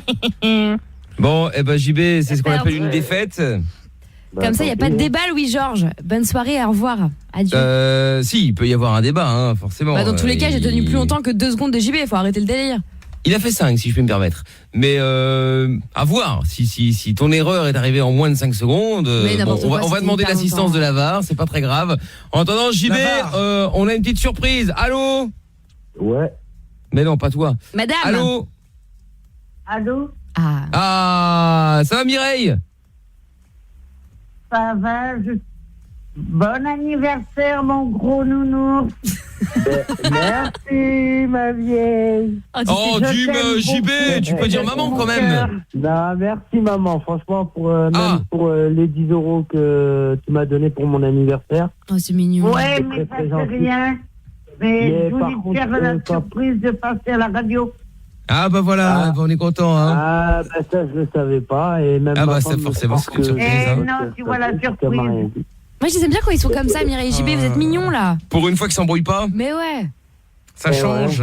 Bon, JB, c'est ce qu'on appelle une défaite. Comme ça, il n'y a pas de débat, Louis-Georges. Bonne soirée, au revoir. Adieu. Si, il peut y avoir un débat, hein, forcément. Dans tous les cas, j'ai tenu plus longtemps que 2 secondes de JB, il faut arrêter le délire. Il a fait 5, si je peux me permettre. Mais à voir, si ton erreur est arrivée en moins de 5 secondes, on va demander l'assistance de la VAR, c'est pas très grave. En attendant, JB, on a une petite surprise. Allô? Ouais. Mais non, pas toi. Madame. Allô? Allô? Ah, ça va Mireille? Ça va, bon anniversaire mon gros nounours. Merci ma vieille. Oh, dis-moi JB, tu peux dire maman quand même. Non, merci maman, franchement même pour les 10 € que tu m'as donné pour mon anniversaire. Oh, c'est mignon. Ouais, mais ça c'est rien. Mais je voulais te faire la surprise de passer à la radio. Ah bah voilà, on est content hein. Ah bah ça je le savais pas et même ça forcément c'est une surprise. Non, tu vois la surprise. Moi je les aime bien quand ils sont comme ça, Mireille et JB, vous êtes mignons là. Pour une fois qu'ils s'embrouillent pas. Mais ouais. Ça change.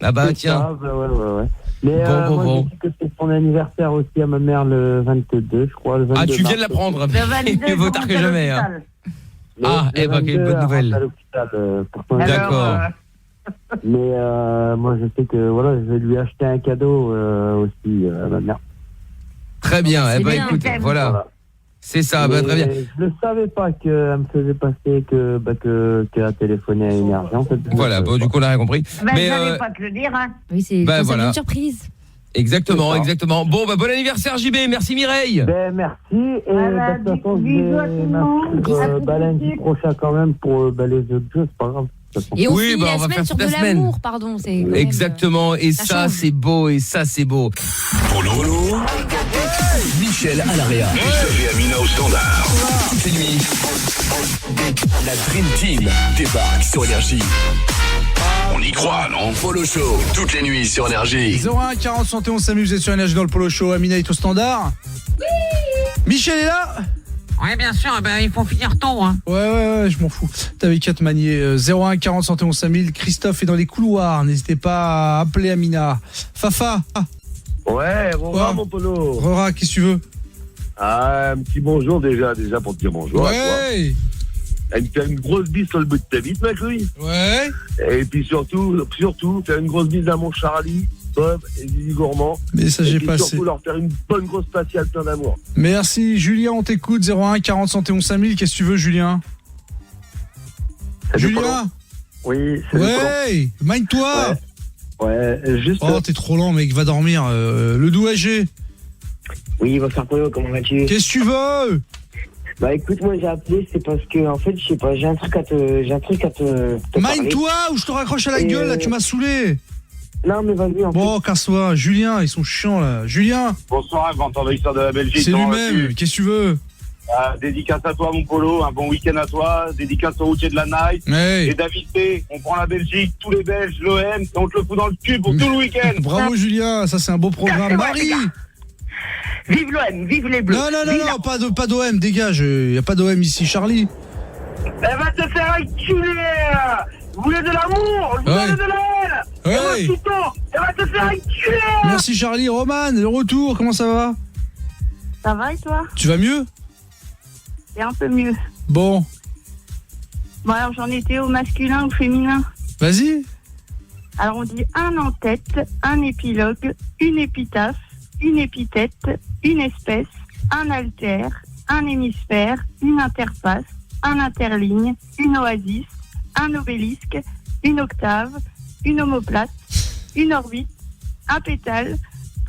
Ah bah tiens. Ouais. Mais moi j'ai dit que c'est son anniversaire aussi à ma mère le 22, je crois. Le 22 tu viens de l'apprendre. Mieux vaut tard que jamais. Hein. Quelle bonne nouvelle. D'accord. Mais moi je sais que je vais lui acheter un cadeau aussi à ma mère. Très bien, écoute, voilà. C'est ça, très bien. Je ne savais pas qu'elle me faisait passer qu'elle a téléphoné à Énergie en fait. Voilà, du coup on a rien compris. Mais j'allais pas te le dire hein. Oui, c'est une surprise. Exactement. Bon bon anniversaire JB, merci Mireille. Merci et de toute façon je vais lundi prochain quand même pour les autres jeux, c'est pas grave. Et on finit la semaine sur de l'amour, pardon. Exactement, et ça c'est beau, Polo, Michel à l'AREA. Et Amina au standard. Toutes les nuits, la Dream Team débarque sur Énergie. On y croit, non? Polo Show, toutes les nuits sur Énergie. 01 40 71 s'amuse, vous êtes sur Énergie dans le Polo Show. Amina est au standard. Oui. Michel est là. Ouais, bien sûr, il faut finir tôt. Hein. Ouais, je m'en fous. T'avais qu'à te manier. 01 40 71 5000. Christophe est dans les couloirs. N'hésitez pas à appeler Amina. Fafa. Ouais, Rora, mon Polo. Rora, qu'est-ce que tu veux? Un petit bonjour déjà pour te dire bonjour. Ouais. T'as une grosse bise sur le bout de ta bite, mec, oui. Ouais. Et puis surtout, t'as une grosse bise à mon Charlie, Bob et Zizi Gourmand. Mais ça, j'ai passé. Surtout leur faire une bonne grosse spatiale plein d'amour. Merci. Julien, on t'écoute. 01 40 71 5000. Qu'est-ce que tu veux, Julien? Julien. Oui, Ouais, mind-toi. Ouais, juste. Oh, t'es trop lent, mec, va dormir. Le doux âgé. Oui, bonsoir Polo, comment vas-tu? Qu'est-ce que tu veux? Bah écoute, moi j'ai appelé, c'est parce que, en fait, je sais pas, j'ai un truc à te Mind-toi ou je te raccroche à la gueule, là, tu m'as saoulé. Non, mais vas-y, en Bon, casse-toi. Julien, ils sont chiants, là. Julien. Bonsoir, grand envahisseur de la Belgique. C'est lui-même, qu'est-ce que tu veux? Dédicace à toi, mon Polo, un bon week-end à toi. Dédicace au routier de la night. Hey. Et David P, on prend la Belgique, tous les Belges, l'OM, et on te le fout dans le cul pour tout le week-end. Bravo, Julien, ça c'est un beau programme. Marie. Vive l'OM, vive les Bleus. Non, pas d'OM, dégage. Y a pas d'OM ici, Charlie. Elle va te faire enculer. Vous voulez de l'amour, vous voulez de la haine. Ouais. Et moi, elle va te faire enculer. Merci Charlie. Roman, le retour, comment ça va? Ça va et toi? Tu vas mieux? C'est un peu mieux. Bon. Bon alors j'en étais au masculin ou féminin? Vas-y. Alors on dit un en-tête, un épilogue, une épitaphe, une épithète, une espèce, un altère, un hémisphère, une interface, un interligne, une oasis, un obélisque, une octave, une omoplate, une orbite, un pétale,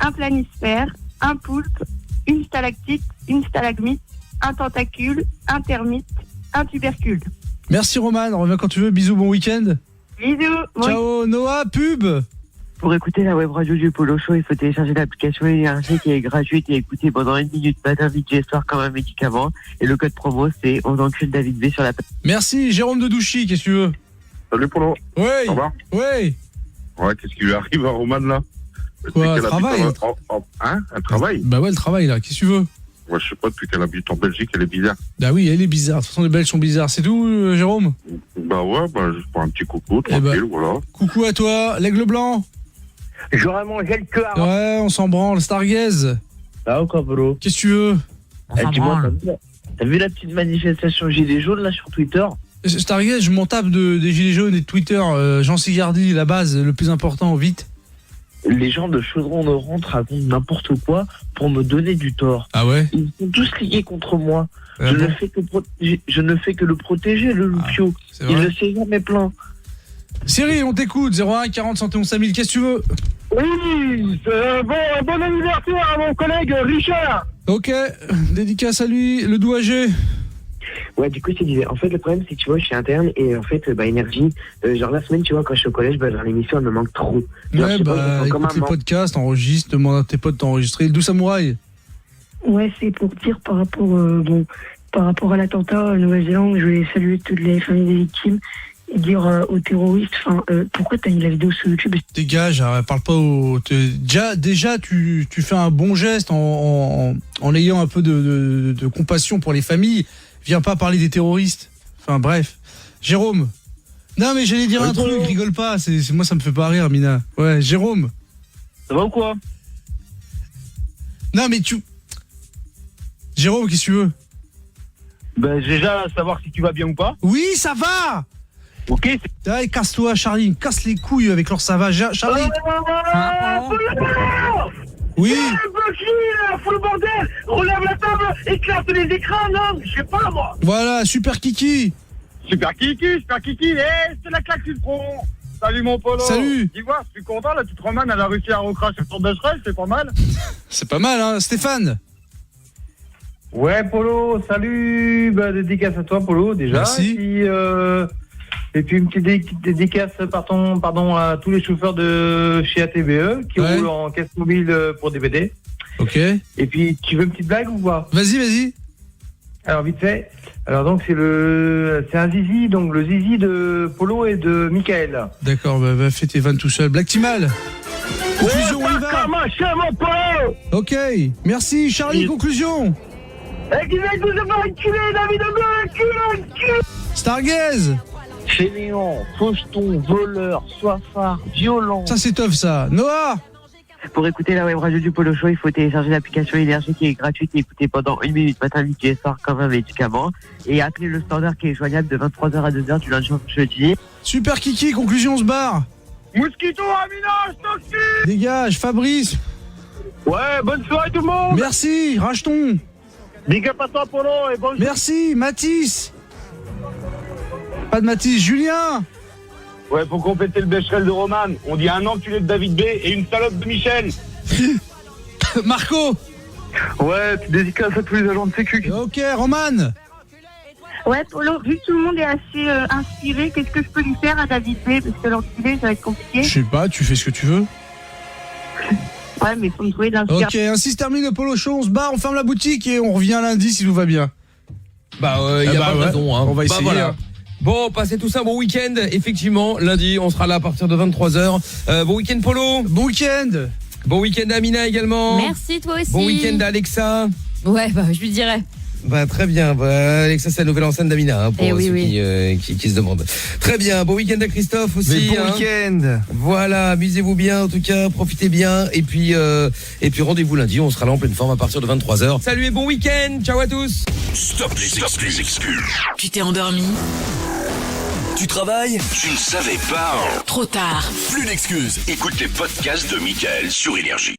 un planisphère, un poulpe, une stalactite, une stalagmite, un tentacule, un termite, un tubercule. Merci Roman, reviens quand tu veux, bisous, bon week-end. Bisous. Ciao, Noah, pub. Pour écouter la web radio du Polo Show, il faut télécharger l'application Énergie qui est gratuite et écouter pendant 1 minute matin, midi et soir comme un médicament. Et le code promo, c'est on encule David B sur la page. Merci, Jérôme de Douchy, qu'est-ce que tu veux? Salut Polo. Oui. Ça va? Oui. Ouais, qu'est-ce qui lui arrive à Roman là? Quoi, un travail? Hein? Un travail? Bah ouais, le travail là, qu'est-ce que tu veux? Ouais, je sais pas, depuis qu'elle habite en Belgique, elle est bizarre. Bah oui, elle est bizarre. De toute façon, les Belges sont bizarres. C'est tout, Jérôme? Bah ouais, juste pour un petit coucou, tranquille, voilà. Coucou à toi, l'aigle blanc. J'aurais mangé le cœur. Ouais, on s'en branle. Stargaze. Ah, quoi, Polo? Qu'est-ce que tu veux? Dis-moi, t'as vu la petite manifestation Gilets jaunes là sur Twitter? Stargaze, je m'en tape des Gilets jaunes et de Twitter. Jean Sigardi, la base, le plus important, vite. Les gens de Chaudron-Orange racontent n'importe quoi pour me donner du tort. Ah ouais? Ils sont tous liés contre moi. Je ne fais que le protéger, le Lupio. Il ne s'est jamais plaint. Cyril, on t'écoute. 01 40 71 5000, qu'est-ce que tu veux? Oui, bon anniversaire à mon collègue Richard. Ok, dédicace à lui, le doux âgé. Ouais, du coup, je te disais, en fait, le problème, c'est que tu vois, je suis interne et en fait, Énergie, genre la semaine, tu vois, quand je suis au collège, genre l'émission, elle me manque trop. Genre, Ouais, écoute les podcasts, enregistre, demande à tes potes d'enregistrer. Le doux samouraï. Ouais, c'est pour dire par rapport à l'attentat à Nouvelle-Zélande, je voulais saluer toutes les familles des victimes et dire aux terroristes, pourquoi t'as mis la vidéo sur YouTube? Dégage, parle pas aux... Déjà tu fais un bon geste en ayant un peu de compassion pour les familles. Viens pas parler des terroristes. Enfin bref. Jérôme. Non mais j'allais dire un truc, rigole pas. C'est moi ça me fait pas rire, Mina. Ouais, Jérôme. Ça va ou quoi? Non mais Jérôme, qu'est-ce que tu veux? Ben déjà, savoir si tu vas bien ou pas. Oui, ça va. Ok. Allez, casse-toi, Charlie. Ils me cassent les couilles avec leur ça va. Charlie. Oui. Faut le bordel. Relève la table, éclate les écrans, non? Je sais pas, moi. Voilà, super Kiki. Super Kiki, c'est la claque du front. Salut mon Polo. Salut. Dis-moi, je suis content, là, tu te remènes, elle a réussi à recracher son becherel, c'est pas mal. C'est pas mal, hein, Stéphane. Ouais, Polo, salut. Dédicace à toi, Polo, déjà. Merci. Et puis une petite dédicace pardon, à tous les chauffeurs de chez ATBE qui roulent en caisse mobile pour DVD. Ok. Et puis, tu veux une petite blague ou pas? Vas-y. Alors, vite fait. Alors, donc, c'est un zizi, donc le zizi de Polo et de Michael. D'accord, va fais tes vannes tout seul. Black Timal. Conclusion, on y va. Mon Polo. Ok, merci. Charlie, conclusion. Et qui va tous se faire enculer, David B, enculé. Stargaze. Fainéant, faucheton, voleur, soifard, violent. Ça c'est tough ça. Noah. Pour écouter la web radio du Polo Show, il faut télécharger l'application Énergie qui est gratuite et écouter pendant 1 minute matin, midi et soir comme un médicament. Et appeler le standard qui est joignable de 23h à 2h du lundi au jeudi. Super Kiki, conclusion, on se barre. Mosquito, Amina, je dégage, Fabrice. Ouais, bonne soirée tout le monde. Merci, Racheton. Big up à toi, Polo, et bonjour. Merci, Mathis. Pas de Mathis. Julien. Ouais, pour compléter le bécherel de Roman, on dit un enculé de David B et une salope de Michel. Marco. Ouais, tu dédicaces à tous les agents de sécu. Ok, Roman. Ouais, Polo, vu que tout le monde est assez inspiré, qu'est-ce que je peux lui faire à David B? Parce que l'enculé, ça va être compliqué. Je sais pas, tu fais ce que tu veux. Ouais, mais faut me trouver de l'inspiration. Ok, ainsi se termine le Polo Show. On se barre, on ferme la boutique et on revient lundi si tout va bien. Bah, y a pas de raison, hein. On va essayer. Voilà. Bon, passez tous un bon week-end. Effectivement, lundi, on sera là à partir de 23h. Bon week-end, Polo. Bon week-end. Bon week-end, Amina également. Merci, toi aussi. Bon week-end, Alexa. Ouais, bah, je lui dirai. Bah très bien, Alexa c'est la nouvelle enceinte d'Amina hein, pour ceux qui se demandent. Très bien, bon week-end à Christophe aussi. Mais bon week-end. Voilà, amusez-vous bien en tout cas, profitez bien et puis rendez-vous lundi, on sera là en pleine forme à partir de 23h. Salut et bon week-end, ciao à tous. Stop les excuses. Tu t'es endormi? Tu travailles? Tu ne savais pas? Trop tard. Plus d'excuses. Écoute les podcasts de Mickaël sur Énergie.